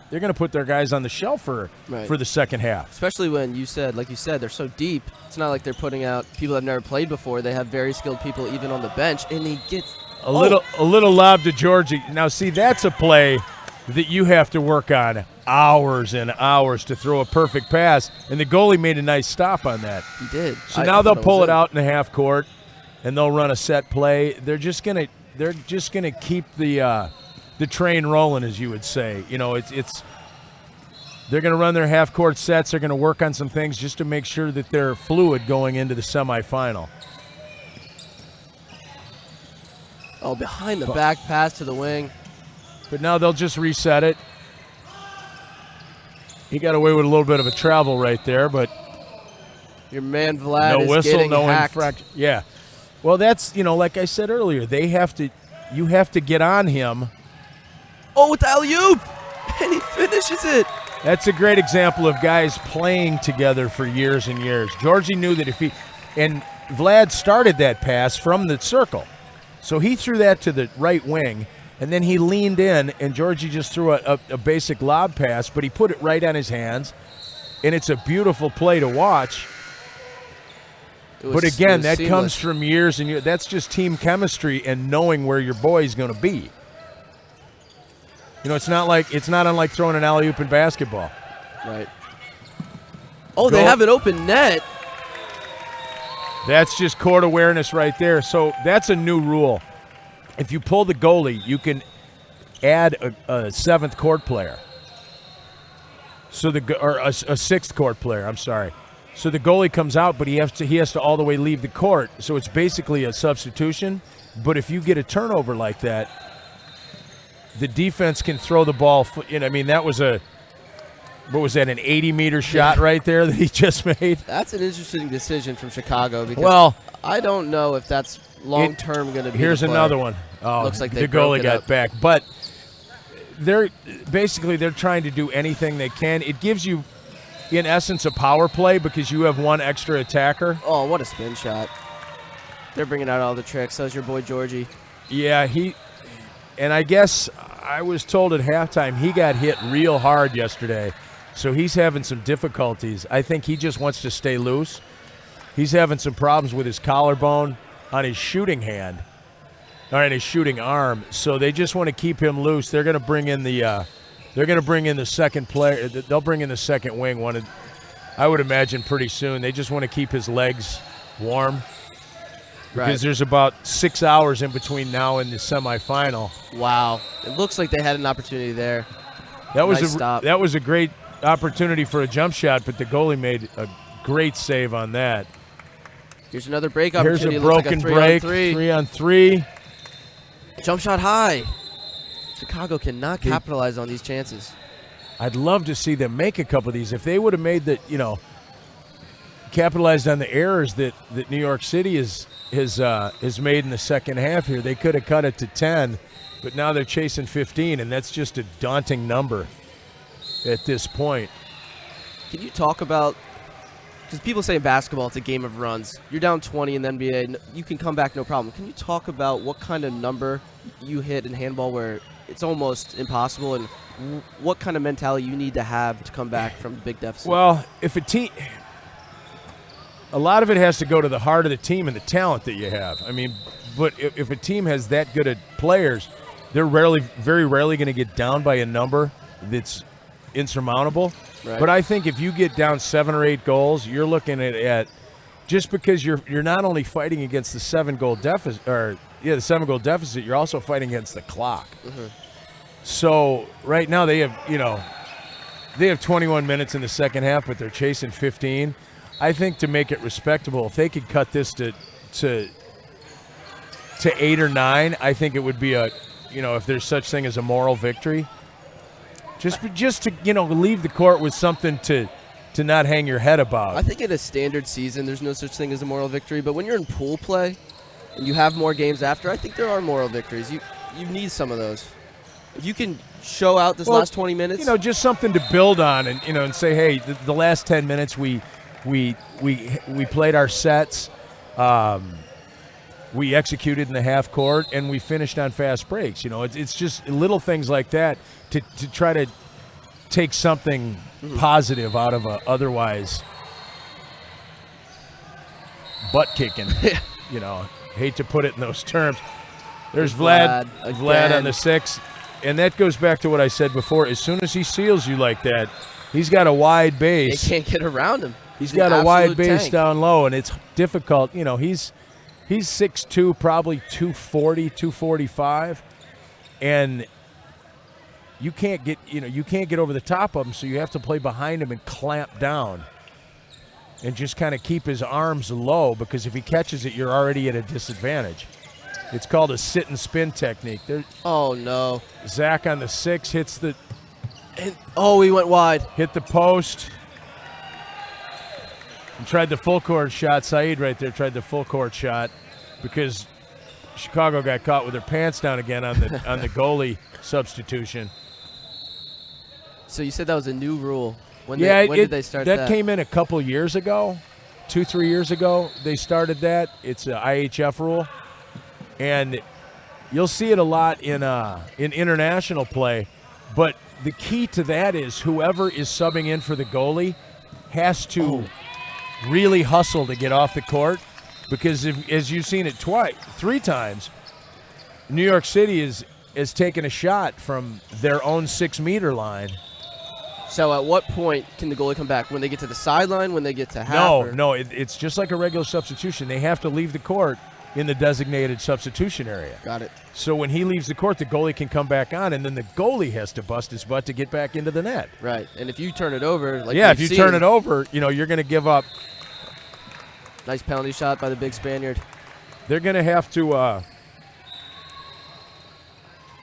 guys on the shelf for the second half. Especially when like you said, they're so deep. It's not like they're putting out people that have never played before. They have very skilled people even on the bench, and he gets a little lob to Georgie. Now, see, that's a play that you have to work on hours and hours to throw a perfect pass, and the goalie made a nice stop on that. He did. So now they'll pull it out in the half court, and they'll run a set play. They're just gonna keep the train rolling, as you would say. You know, it's they're gonna run their half court sets. They're gonna work on some things just to make sure that they're fluid going into the semifinal. Oh, behind the back pass to the wing. But now they'll just reset it. He got away with a little bit of a travel right there, but your man Vlad no is whistle, getting no hacked. infraction. Yeah. Well, that's, like I said earlier, you have to get on him. Oh, with the alley-oop! And he finishes it. That's a great example of guys playing together for years and years. Georgie knew that and Vlad started that pass from the circle. So he threw that to the right wing, and then he leaned in, and Georgie just threw a basic lob pass, but he put it right on his hands, and it's a beautiful play to watch. But again, that comes from years and years. That's just team chemistry and knowing where your boy's going to be. It's not unlike throwing an alley-oop in basketball. Right. Oh, they have an open net. That's just court awareness right there. So that's a new rule. If you pull the goalie, you can add a seventh court player. Or a sixth court player. I'm sorry. So the goalie comes out, but he has to all the way leave the court. So it's basically a substitution. But if you get a turnover like that, the defense can throw the ball. That was an 80-meter shot right there that he just made? That's an interesting decision from Chicago because I don't know if that's long-term going to be. Here's another one. Oh, looks like the goalie got back. But they're trying to do anything they can. It gives you, in essence, a power play because you have one extra attacker. Oh, what a spin shot. They're bringing out all the tricks. So's your boy Georgie. Yeah, and I guess I was told at halftime he got hit real hard yesterday, so he's having some difficulties. I think he just wants to stay loose. He's having some problems with his collarbone on his shooting hand, or in his shooting arm, so they just want to keep him loose. They're going to bring in the second player. They'll bring in the second wing, I would imagine pretty soon. They just want to keep his legs warm. Because there's about 6 hours in between now and the semifinal. Wow. It looks like they had an opportunity there. That was a great opportunity for a jump shot, but the goalie made a great save on that. Here's another break Here's opportunity. a broken break. 3-on-3. Jump shot high. Chicago cannot capitalize on these chances. I'd love to see them make a couple of these. If they would have made capitalized on the errors that New York City has made in the second half here, they could have cut it to 10, but now they're chasing 15, and that's just a daunting number at this point. Can you talk about, because people say in basketball it's a game of runs. You're down 20 in the NBA, you can come back no problem. Can you talk about what kind of number you hit in handball where it's almost impossible, and what kind of mentality you need to have to come back from the big deficit? Well, a lot of it has to go to the heart of the team and the talent that you have. But if a team has that good at players, they're very rarely going to get down by a number that's insurmountable. Right. But I think if you get down 7 or 8 goals, you're looking at just because you're not only fighting against the 7-goal deficit, the 7-goal deficit, you're also fighting against the clock. Mm-hmm. So right now they have 21 minutes in the second half, but they're chasing 15. I think to make it respectable, if they could cut this to 8 or 9, I think it would be if there's such thing as a moral victory. Just to leave the court with something to not hang your head about. I think in a standard season, there's no such thing as a moral victory. But when you're in pool play and you have more games after, I think there are moral victories. You need some of those. If you can show out this last 20 minutes, you know, just something to build on, and you know, and say, hey, the last 10 minutes we played our sets, we executed in the half court, and we finished on fast breaks. You know, it's just little things like that to try to take something positive out of a otherwise butt kicking. You know, hate to put it in those terms. There's Vlad on the 6, and that goes back to what I said before. As soon as he seals you like that, he's got a wide base. They can't get around him. He's got a wide base tank. down low, and it's difficult. You know, he's 6'2", probably 240, 245, and you can't get over the top of him, so you have to play behind him and clamp down and just kind of keep his arms low, because if he catches it, you're already at a disadvantage. It's called a sit and spin technique. Oh, no. Zach on the 6 hits the he went wide. hit the post. And tried the full court shot. Saeed right there tried the full court shot because Chicago got caught with their pants down again on the goalie substitution. So you said that was a new rule. When did they start that? That came in a couple years ago, 2-3 years ago. They started that. It's an IHF rule, and you'll see it a lot in international play. But the key to that is whoever is subbing in for the goalie has to really hustle to get off the court, because as you've seen it 3 times, New York City is taking a shot from their own 6-meter line. So at what point can the goalie come back? When they get to the sideline? When they get to half? No, it's just like a regular substitution. They have to leave the court in the designated substitution area. Got it. So when he leaves the court, the goalie can come back on, and then the goalie has to bust his butt to get back into the net. Right, and if you turn it over, if you turn it over, you know, you're going to give up. Nice penalty shot by the big Spaniard. They're going to have to,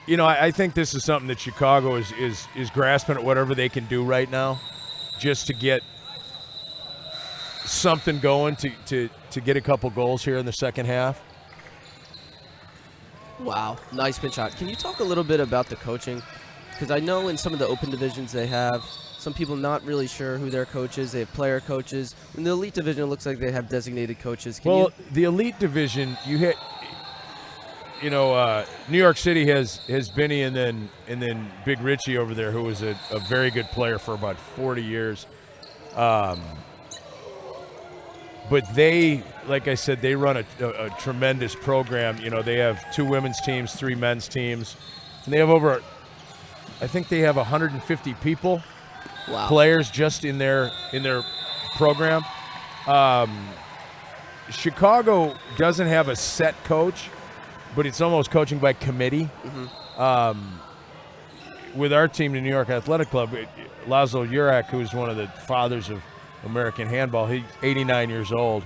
you know, I think this is something that Chicago is grasping at whatever they can do right now, just to get something going to get a couple goals here in the second half. Wow, nice spin shot. Can you talk a little bit about the coaching? Because I know in some of the open divisions they have some people not really sure who their coach is. They have player coaches. In the elite division, it looks like they have designated coaches. The elite division, you know, New York City has Benny and then Big Richie over there, who was a very good player for about 40 years. But they, like I said, they run a tremendous program. You know, they have 2 women's teams, 3 men's teams, and they have I think they have 150 people, players just in their program. Chicago doesn't have a set coach, but it's almost coaching by committee. With our team, the New York Athletic Club, Laszlo Jurak, who's one of the fathers of American handball, he's 89 years old,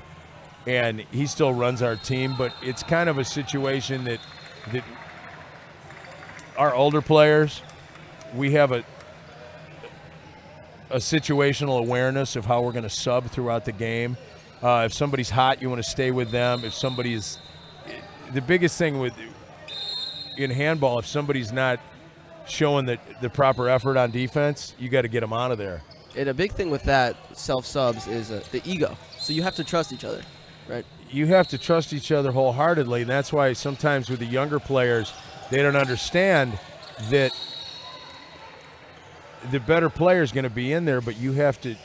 and he still runs our team. But it's kind of a situation that our older players, we have a situational awareness of how we're going to sub throughout the game. If somebody's hot, you want to stay with them. If somebody's the biggest thing in handball, if somebody's not showing the proper effort on defense, you got to get them out of there. And a big thing with that self-subs is the ego. So you have to trust each other, right? You have to trust each other wholeheartedly, and that's why sometimes with the younger players, they don't understand that the better player is going to be in there, but you have to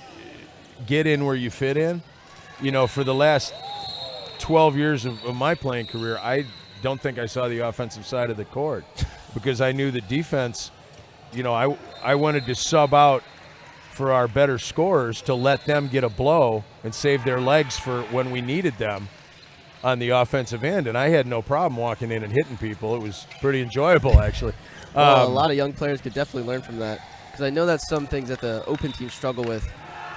get in where you fit in. You know, for the last 12 years of my playing career, I don't think I saw the offensive side of the court because I knew the defense, you know, I wanted to sub out for our better scorers to let them get a blow and save their legs for when we needed them on the offensive end. And I had no problem walking in and hitting people. It was pretty enjoyable, actually. Well, a lot of young players could definitely learn from that, because I know that's some things that the open teams struggle with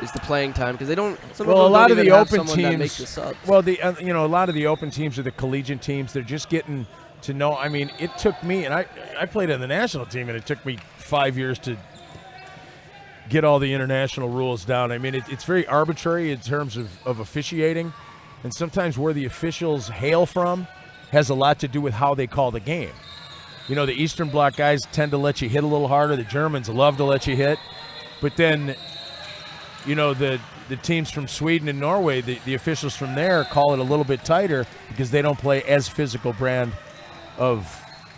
is the playing time, because they don't. Well, a lot of the open teams. Makes the subs. Well, you know, a lot of the open teams are the collegiate teams. They're just getting to know. I mean, it took me, and I played on the national team, and it took me 5 years to get all the international rules down. I mean, it's very arbitrary in terms of officiating, and sometimes where the officials hail from has a lot to do with how they call the game. You know, the Eastern Bloc guys tend to let you hit a little harder. The Germans love to let you hit. But then, you know, the teams from Sweden and Norway, the officials from there call it a little bit tighter because they don't play as physical brand of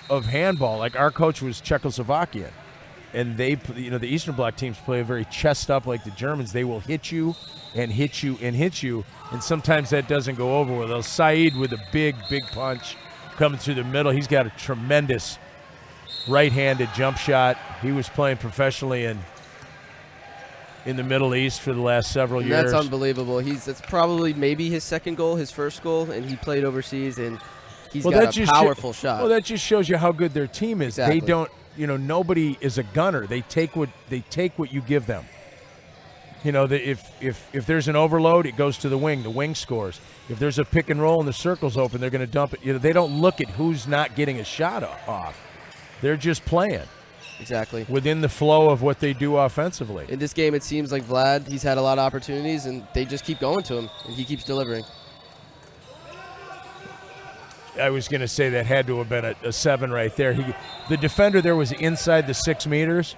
handball. Like our coach was Czechoslovakian, and they, you know, the Eastern Bloc teams play a very chest up like the Germans. They will hit you and hit you and hit you, and sometimes that doesn't go over well. Saeed with a big punch coming through the middle. He's got a tremendous right-handed jump shot. He was playing professionally in the Middle East for the last several years. That's unbelievable. That's probably maybe his second goal, his first goal, and he played overseas, and he's got a powerful shot. Well, that just shows you how good their team is. Exactly. They don't, you know, nobody is a gunner. They take what you give them. You know, if there's an overload, it goes to the wing. The wing scores. If there's a pick and roll and the circle's open, they're going to dump it. You know, they don't look at who's not getting a shot off. They're just playing. Exactly. Within the flow of what they do offensively. In this game, it seems like Vlad, he's had a lot of opportunities, and they just keep going to him, and he keeps delivering. I was going to say that had to have been a 7 right there. The defender there was inside the 6 meters,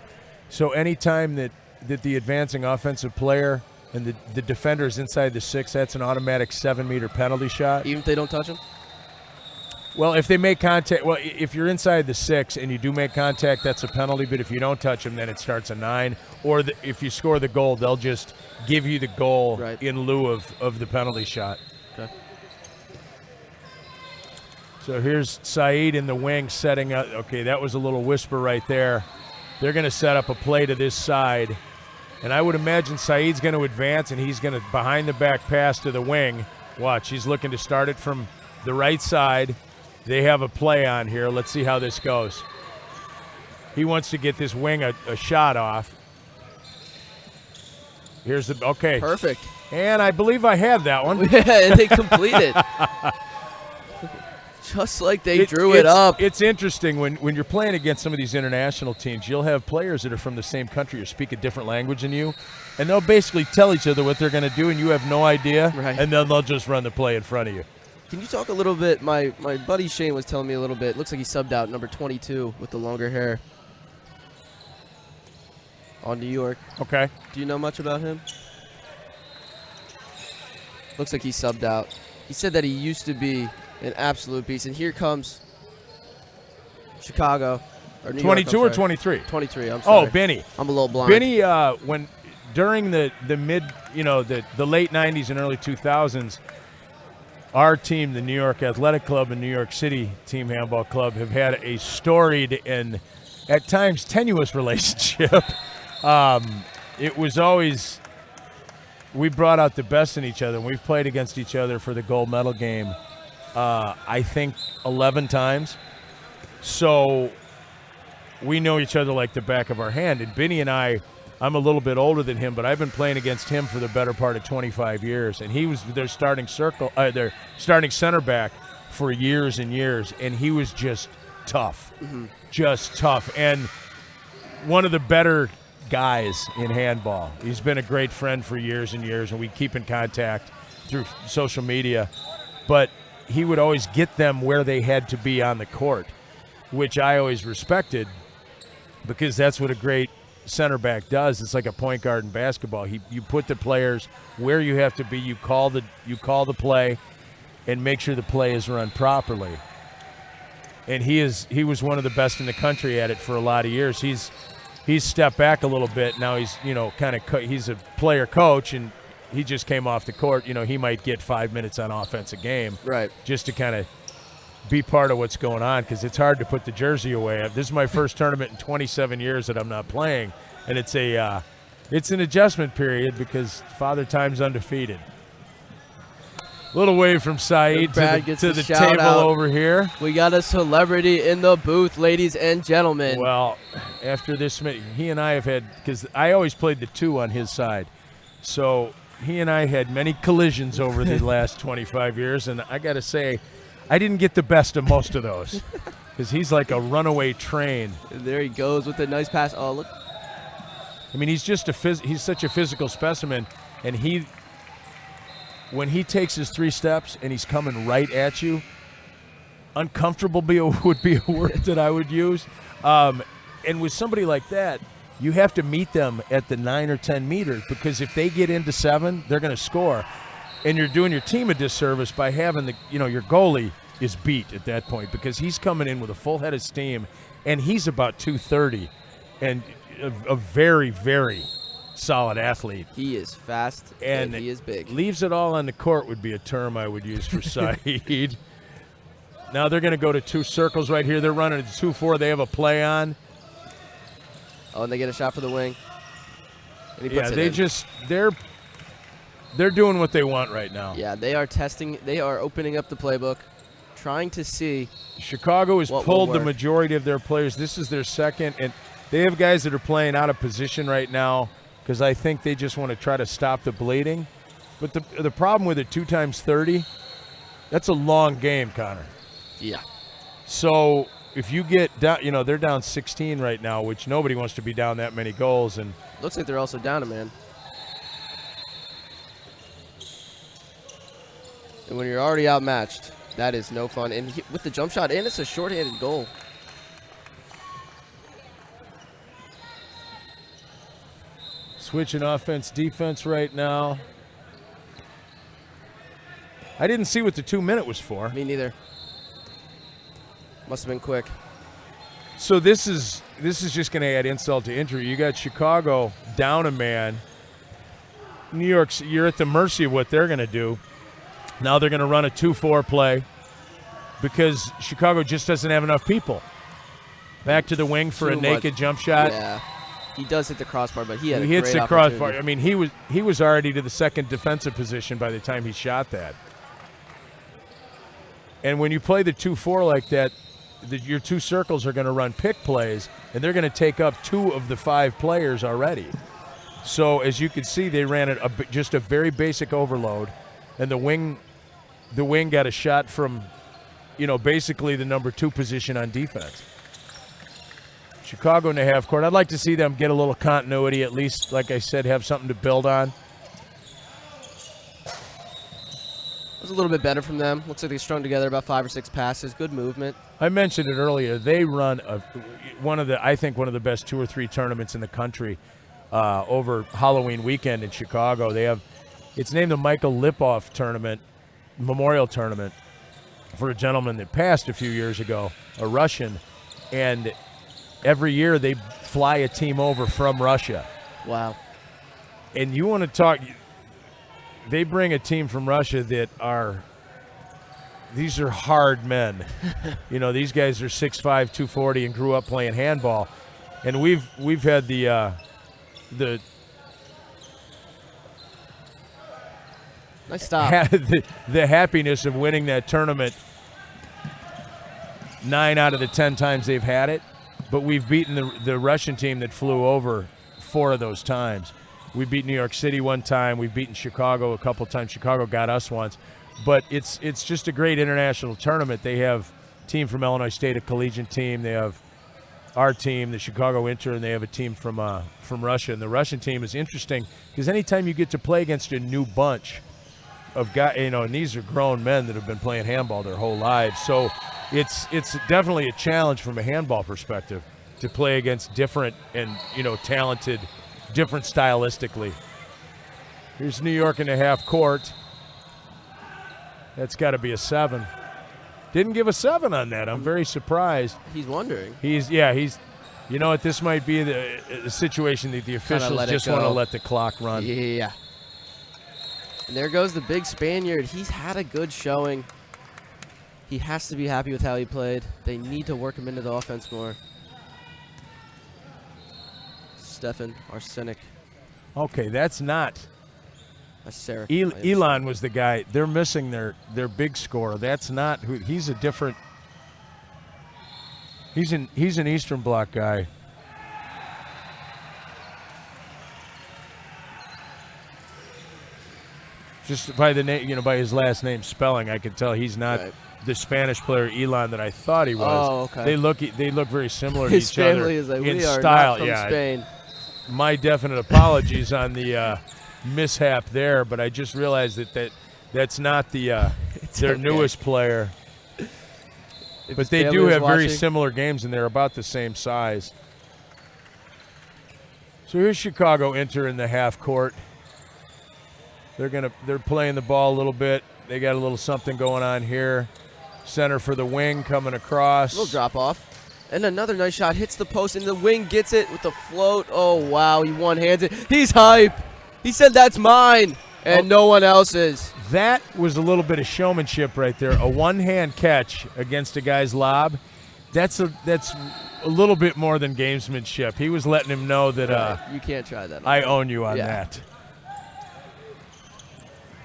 so anytime that the advancing offensive player and the defender is inside the 6, that's an automatic 7-meter penalty shot. Even if they don't touch him? Well, if they make contact, well, if you're inside the 6 and you do make contact, that's a penalty. But if you don't touch them, then it starts a 9. Or if you score the goal, they'll just give you the goal in lieu of the penalty shot. Okay. So here's Saeed in the wing setting up. Okay, that was a little whisper right there. They're going to set up a play to this side. And I would imagine Saeed's going to advance, and he's going to behind the back pass to the wing. Watch, he's looking to start it from the right side. They have a play on here. Let's see how this goes. He wants to get this wing a shot off. Here's the, okay. Perfect. And I believe I had that one. And they complete it. Just like they drew it up. It's interesting when you're playing against some of these international teams, you'll have players that are from the same country or speak a different language than you, and they'll basically tell each other what they're going to do, and you have no idea, and then they'll just run the play in front of you. Can you talk a little bit? My buddy Shane was telling me a little bit. Looks like he subbed out number 22 with the longer hair on New York. Okay. Do you know much about him? Looks like he subbed out. He said that he used to be an absolute beast. And here comes Chicago. Or New 22 York, or 23? 23, I'm sorry. Oh, Benny. I'm a little blind. Benny, when during the mid, the late 90s and early 2000s, our team, the New York Athletic Club and New York City Team Handball Club, have had a storied and at times tenuous relationship. It was always, we brought out the best in each other. We've played against each other for the gold medal game, I think 11 times. So we know each other like the back of our hand. And Benny and I'm a little bit older than him, but I've been playing against him for the better part of 25 years. And he was their starting center back for years and years. And he was just tough, just tough. And one of the better guys in handball. He's been a great friend for years and years, and we keep in contact through social media. But he would always get them where they had to be on the court, which I always respected because that's what a great center back does. It's like a point guard in basketball. You put the players where you have to be. You call the play and make sure the play is run properly. And he was one of the best in the country at it for a lot of years. He's stepped back a little bit. Now he's, he's a player coach, and he just came off the court. He might get 5 minutes on offense a game. Right. Just to kind of be part of what's going on, because it's hard to put the jersey away. This is my first tournament in 27 years that I'm not playing, and it's an adjustment period because Father Time's undefeated. Little wave from Saeed to the table over here. We got a celebrity in the booth, ladies and gentlemen. Well, after this, he and I have had, because I always played the 2 on his side, so he and I had many collisions over the last 25 years, and I got to say, I didn't get the best of most of those because he's like a runaway train. And there he goes with a nice pass. Oh, look. I mean, he's just he's such a physical specimen, and when he takes his 3 steps and he's coming right at you, uncomfortable would be a word that I would use. And with somebody like that, you have to meet them at the 9 or 10 meters, because if they get into 7, they're going to score. And you're doing your team a disservice by having your goalie is beat at that point, because he's coming in with a full head of steam, and he's about 230 and a very, very solid athlete. He is fast and he is big. Leaves it all on the court would be a term I would use for Saeed. Now they're going to go to 2 circles right here. They're running a 2-4. They have a play on. Oh, and they get a shot for the wing. And he puts it in. They're doing what they want right now. Yeah, they are testing. They are opening up the playbook, trying to see. Chicago has pulled the majority of their players. This is their second, and they have guys that are playing out of position right now because I think they just want to try to stop the bleeding. But the problem with it, 2 times 30, that's a long game, Connor. Yeah. So if you get down, they're down 16 right now, which nobody wants to be down that many goals. And looks like they're also down a man. And when you're already outmatched, that is no fun. And with the jump shot in, it's a shorthanded goal. Switching offense, defense right now. I didn't see what the 2-minute was for. Me neither. Must have been quick. So this is just going to add insult to injury. You got Chicago down a man. New York's, you're at the mercy of what they're going to do. Now they're going to run a 2-4 play because Chicago just doesn't have enough people. Back to the wing for a naked jump shot. Yeah, he does hit the crossbar, but he had a hits great the crossbar. I mean, he was already to the second defensive position by the time he shot that. And when you play the 2-4 like that, your 2 circles are going to run pick plays, and they're going to take up 2 of the 5 players already. So as you can see, they ran just a very basic overload, and the wing got a shot from, basically the number 2 position on defense. Chicago in the half court. I'd like to see them get a little continuity, at least, like I said, have something to build on. It was a little bit better from them. Looks like they strung together about 5 or 6 passes. Good movement. I mentioned it earlier. They run one of the best 2 or 3 tournaments in the country over Halloween weekend in Chicago. It's named the Michael Lipoff Tournament, Memorial Tournament, for a gentleman that passed a few years ago, a Russian, and every year they fly a team over from Russia. Wow. And you want to talk, they bring a team from Russia these are hard men. These guys are 6'5", 240 and grew up playing handball. And we've had the nice stop. the happiness of winning that tournament 9 out of the 10 times they've had it. But we've beaten the Russian team that flew over 4 of those times. We beat New York City one time. We've beaten Chicago a couple times. Chicago got us once. But it's just a great international tournament. They have a team from Illinois State, a collegiate team. They have our team, the Chicago Inter, and they have a team from Russia. And the Russian team is interesting because anytime you get to play against a new bunch of guys, and these are grown men that have been playing handball their whole lives. So it's definitely a challenge from a handball perspective to play against different and, talented, different stylistically. Here's New York in the half court. That's got to be a 7. Didn't give a 7 on that. I'm very surprised. He's wondering. He's this might be the situation that the officials just want to let the clock run. Yeah. And there goes the big Spaniard. He's had a good showing. He has to be happy with how he played. They need to work him into the offense more. Stefan Arsenic. Okay, that's not. That's Sarah. Elon was the guy. They're missing their big scorer. That's not who. He's a different. He's an Eastern Bloc guy. Just by the name, by his last name spelling, I could tell he's not the Spanish player Elon that I thought he was. Oh, okay. They look very similar to his each other family is like, in we are style. not from Spain. My definite apologies on the mishap there, but I just realized that's not their newest player. If But his they family do was have very watching. similar games, and they're about the same size. So here's Chicago Inter in the half court. They're playing the ball a little bit. They got a little something going on here. Center for the wing coming across. Little drop off. And another nice shot hits the post, and the wing gets it with the float. Oh, wow. He one-hands it. He's hype. He said, that's mine. And no one else's. That was a little bit of showmanship right there. A one-hand catch against a guy's lob. That's a little bit more than gamesmanship. He was letting him know that You can't try that. I own you on Yeah. that.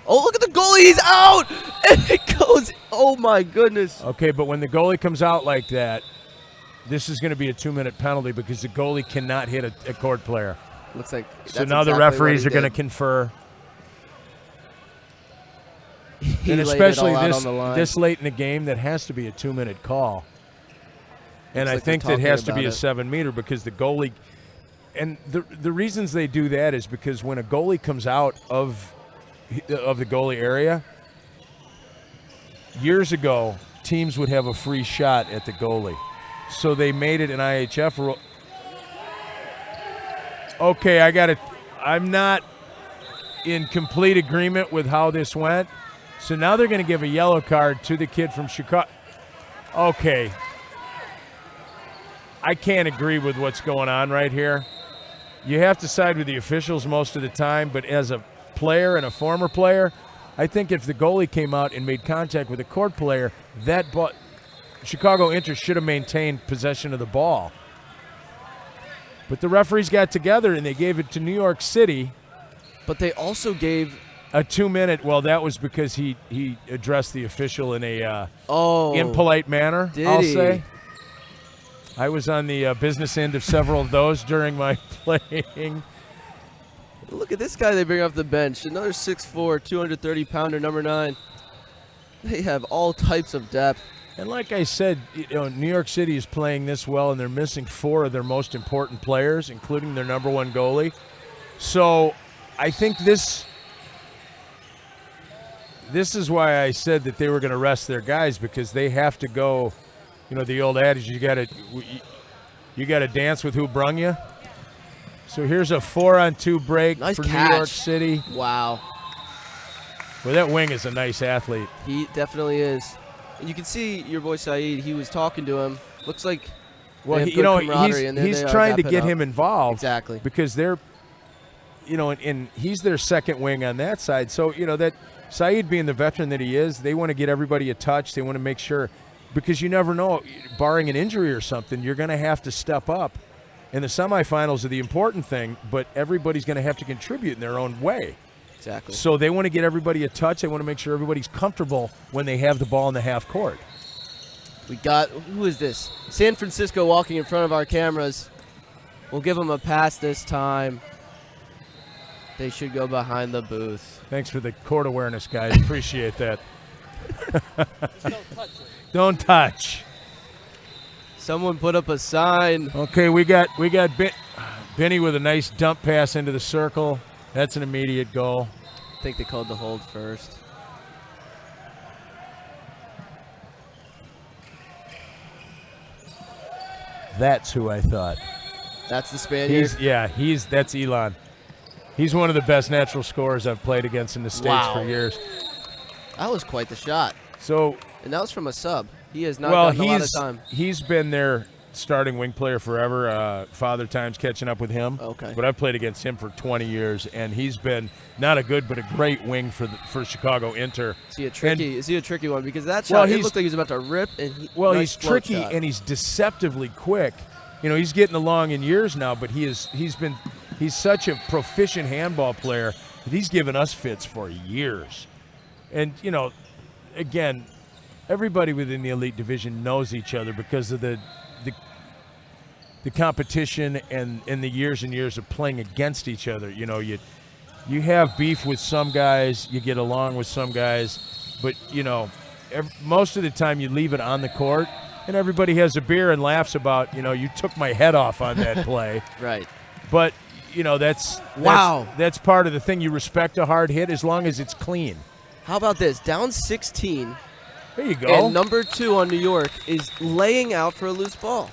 Oh, look at the goalie. He's out. And it goes. Oh, my goodness. Okay, but when the goalie comes out like that, this is going to be a 2-minute penalty because the goalie cannot hit a court player. Looks like. So now the referees are going to confer. And especially this late in the game, that has to be a 2-minute call. And Looks I like they're think that talking has to be a about it. 7-meter because the goalie – and the reasons they do that is because when a goalie comes out of the goalie area, years ago, teams would have a free shot at the goalie. So they made it an IHF rule. Okay, I'm not in complete agreement with how this went. So now they're going to give a yellow card to the kid from Chicago. Okay. I can't agree with what's going on right here. You have to side with the officials most of the time, but as a player and a former player, I think if the goalie came out and made contact with a court player, Chicago Inter should have maintained possession of the ball. But the referees got together and they gave it to New York City. But they also gave a 2-minute. Well, that was because he addressed the official in a impolite manner, Did I'll he? say. I was on the business end of several of those during my playing. Look at this guy they bring off the bench. Another 6'4", 230-pounder, number 9. They have all types of depth. And like I said, New York City is playing this well, and they're missing 4 of their most important players, including their number 1 goalie. So I think this is why I said that they were going to rest their guys, because they have to go. The old adage, you got to dance with who brung you. So here's a 4-on-2 break Nice for catch. New York City. Wow. Well, that wing is a nice athlete. He definitely is. And you can see your boy Saeed, he was talking to him. Looks like Well, they have good camaraderie, and he's they are trying to dapping get up. him involved. Exactly. Because they're, and he's their second wing on that side. So, that Saeed being the veteran that he is, they want to get everybody a touch. They want to make sure, because you never know, barring an injury or something, you're going to have to step up. And the semifinals are the important thing, but everybody's going to have to contribute in their own way. Exactly. So they want to get everybody a touch. They want to make sure everybody's comfortable when they have the ball in the half court. We got, who is this? San Francisco walking in front of our cameras. We'll give them a pass this time. They should go behind the booth. Thanks for the court awareness, guys. Appreciate that. Just don't touch it. Don't touch. Someone put up a sign. Okay, we got Benny with a nice dump pass into the circle. That's an immediate goal. I think they called the hold first. That's who I thought. That's the Spaniard. That's Elon. He's one of the best natural scorers I've played against in the States Wow. for years. That was quite the shot. So, And that was from a sub. He has not gotten a lot of time. he's been their starting wing player forever. Father Time's catching up with him. Okay. But I've played against him for 20 years, and he's been not a good but a great wing for Chicago Inter. Is he a tricky one? Because that Well, shot, it he's- looked like he was about to rip. And Well, nice he's float tricky shot. and he's deceptively quick. He's getting along in years now, but he's such a proficient handball player that he's given us fits for years. And again, everybody within the elite division knows each other because of the competition and the years and years of playing against each other. You have beef with some guys, you get along with some guys, but most of the time you leave it on the court and everybody has a beer and laughs about, you took my head off on that play. Right. But that's part of the thing. You respect a hard hit as long as it's clean. How about this? Down 16. There you go. And number 2 on New York is laying out for a loose ball.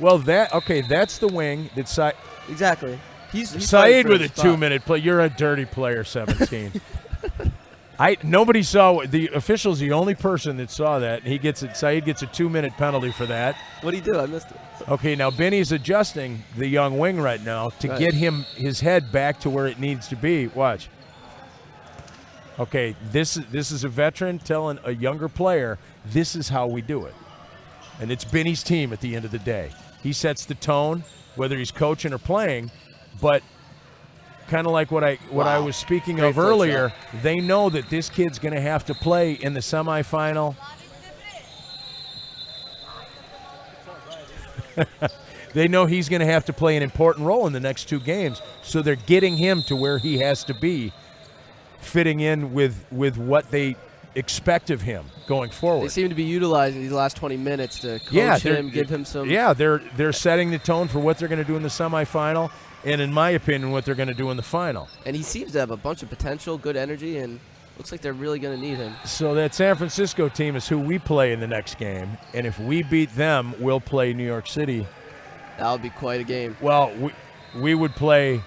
Well, that's the wing that Exactly. He's Saeed for with a his spot. 2-minute play. You're a dirty player, 17. Nobody saw the official's the only person that saw that. Saeed gets a 2-minute penalty for that. What'd he do? I missed it. Okay, now Benny's adjusting the young wing right now to get his head back to where it needs to be. Watch. Okay, this is a veteran telling a younger player, this is how we do it. And it's Benny's team at the end of the day. He sets the tone, whether he's coaching or playing, but kind of like what I was speaking Great of earlier, they know that this kid's going to have to play in the semifinal. They know he's going to have to play an important role in the next 2 games, so they're getting him to where he has to be, fitting in with what they expect of him going forward. They seem to be utilizing these last 20 minutes to coach him, give him some. Yeah, they're setting the tone for what they're going to do in the semifinal, and in my opinion, what they're going to do in the final. And he seems to have a bunch of potential, good energy, and looks like they're really going to need him. So that San Francisco team is who we play in the next game, and if we beat them, we'll play New York City. That would be quite a game. Well, we would play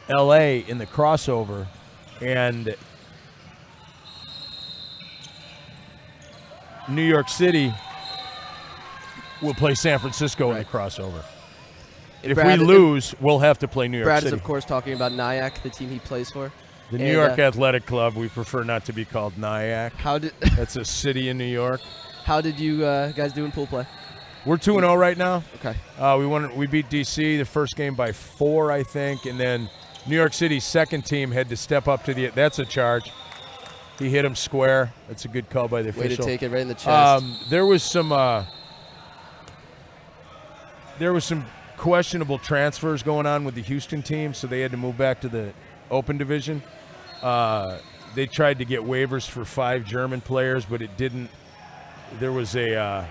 L.A. in the crossover, and New York City will play San Francisco in the crossover. If we lose, we'll have to play New York Brad City. is, of course, talking about Nyack, the team he plays for. The New York Athletic Club. We prefer not to be called Nyack. That's a city in New York. How did you guys do in pool play? We're 2-0 right now. Okay. We beat D.C. the first game by 4, I think, and then New York City's second team had to step up to that's a charge. He hit him square. That's a good call by the official. Way to take it right in the chest. There was some questionable transfers going on with the Houston team, so they had to move back to the open division. They tried to get waivers for 5 German players, but it didn't. There was a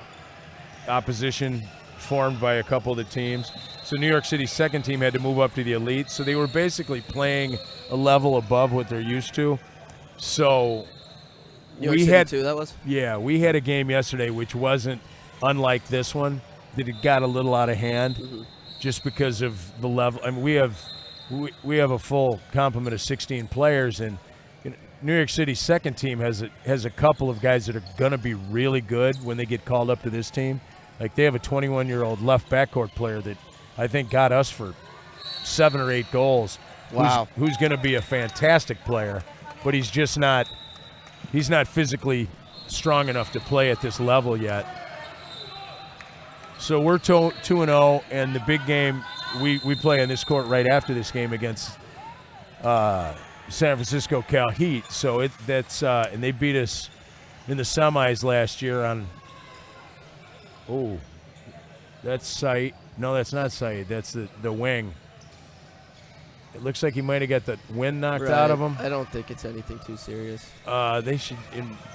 opposition formed by a couple of the teams. So New York City's second team had to move up to the elite. So they were basically playing a level above what they're used to. So we had we had a game yesterday which wasn't unlike this one, that it got a little out of hand just because of the level. I mean, we have a full complement of 16 players, and New York City's second team has a couple of guys that are going to be really good when they get called up to this team. Like, they have a 21-year-old left backcourt player that I think got us for 7 or 8 goals. Wow. Who's going to be a fantastic player, but he's just not physically strong enough to play at this level yet. So we're 2-0, and the big game we play on this court right after this game against San Francisco Cal Heat. So and they beat us in the semis last year on. Oh, that's Saeed. No, that's not Saeed. That's the wing. It looks like he might have got the wind knocked out of him. I don't think it's anything too serious. They should.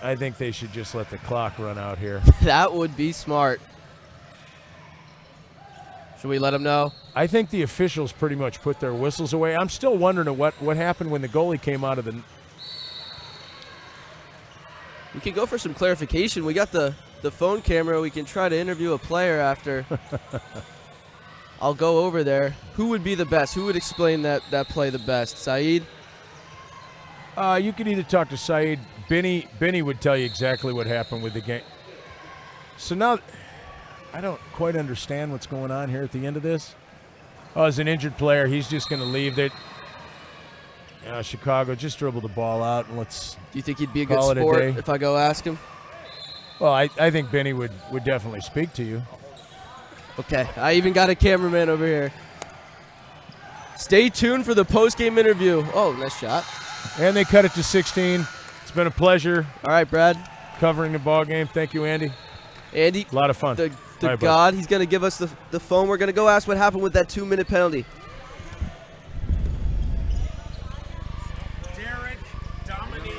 I think they should just let the clock run out here. That would be smart. Should we let them know? I think the officials pretty much put their whistles away. I'm still wondering what happened when the goalie came out of the. We can go for some clarification. We got the phone camera. We can try to interview a player after. I'll go over there. Who would be the best? Who would explain that play the best? Saeed? You could either talk to Saeed. Benny would tell you exactly what happened with the game. So now, I don't quite understand what's going on here at the end of this. Oh, as an injured player, he's just going to leave it. Chicago, just dribble the ball out and let's. Do you think he'd be a good call it sport a day. if I go ask him? Well, I think Benny would definitely speak to you. Okay, I even got a cameraman over here. Stay tuned for the post-game interview. Oh, nice shot. And they cut it to 16. It's been a pleasure. All right, Brad. Covering the ball game. Thank you, Andy. Andy. A lot of fun. The Right, God, he's going to give us the phone. We're going to go ask what happened with that 2-minute penalty. Derek, Dominique.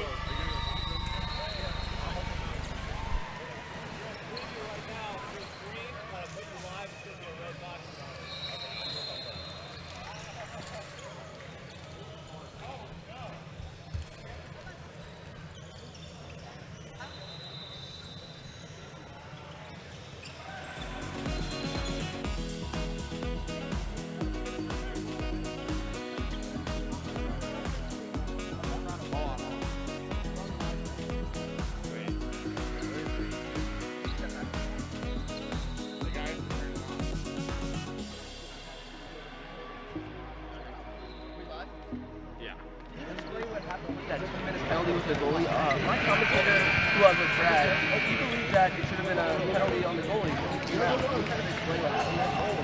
with the goalie. My commentator, whoever, Brad, he believes that it should have been a penalty on the goalie. Yeah, can you kind of explain what happened that goal?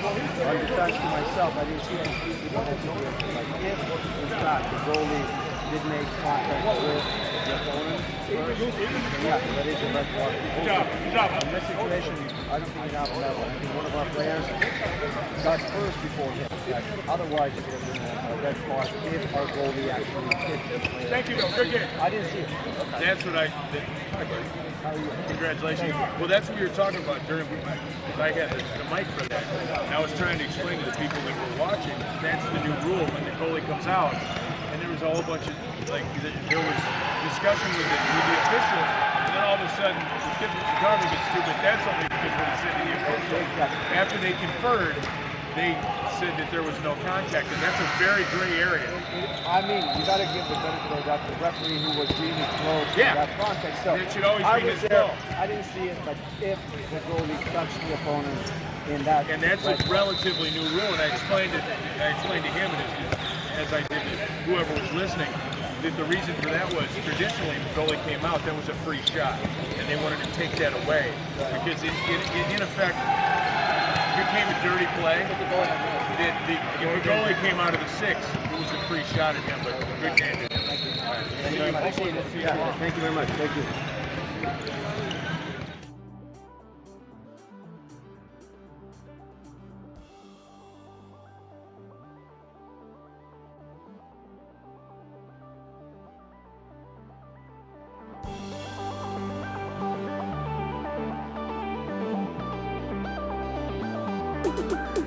Well, defense to myself, I didn't see anything that had to do with it. Like, if, in fact, the goalie did make contact with the opponent first, then yeah, that is a red card. Good job. In this situation, I don't think it happened that way. I think one of our players got first before him. Like, otherwise, it would have been a red card if our goalie actually hit the player. Thank you, Bill. Good game. I didn't see it. That's what Hi, buddy. How are you? Congratulations. Well, that's what we were talking about during, because I had the mic for that. And I was trying to explain to the people that were watching, that's the new rule when the goalie comes out. And there was a whole bunch of, like, there was discussion with the officials. And then all of a sudden, the kid from Chicago gets stupid. That's only because what he said to the official. After they conferred, they said that there was no contact, and that's a very gray area. I mean, you got to give the benefit of that the referee who was really close to Yeah. that contact. So It should always I be was his there. fault. I didn't see it, but if the goalie touched the opponent in that, And that's a relatively new rule, and I explained to him, and as I did to whoever was listening, that the reason for that was traditionally the goalie came out, that was a free shot, and they wanted to take that away because in effect, it became a dirty play. If the goalie came out of the 6, it was a free shot at him, but good game. Thank you very much. Thank you. Thank you.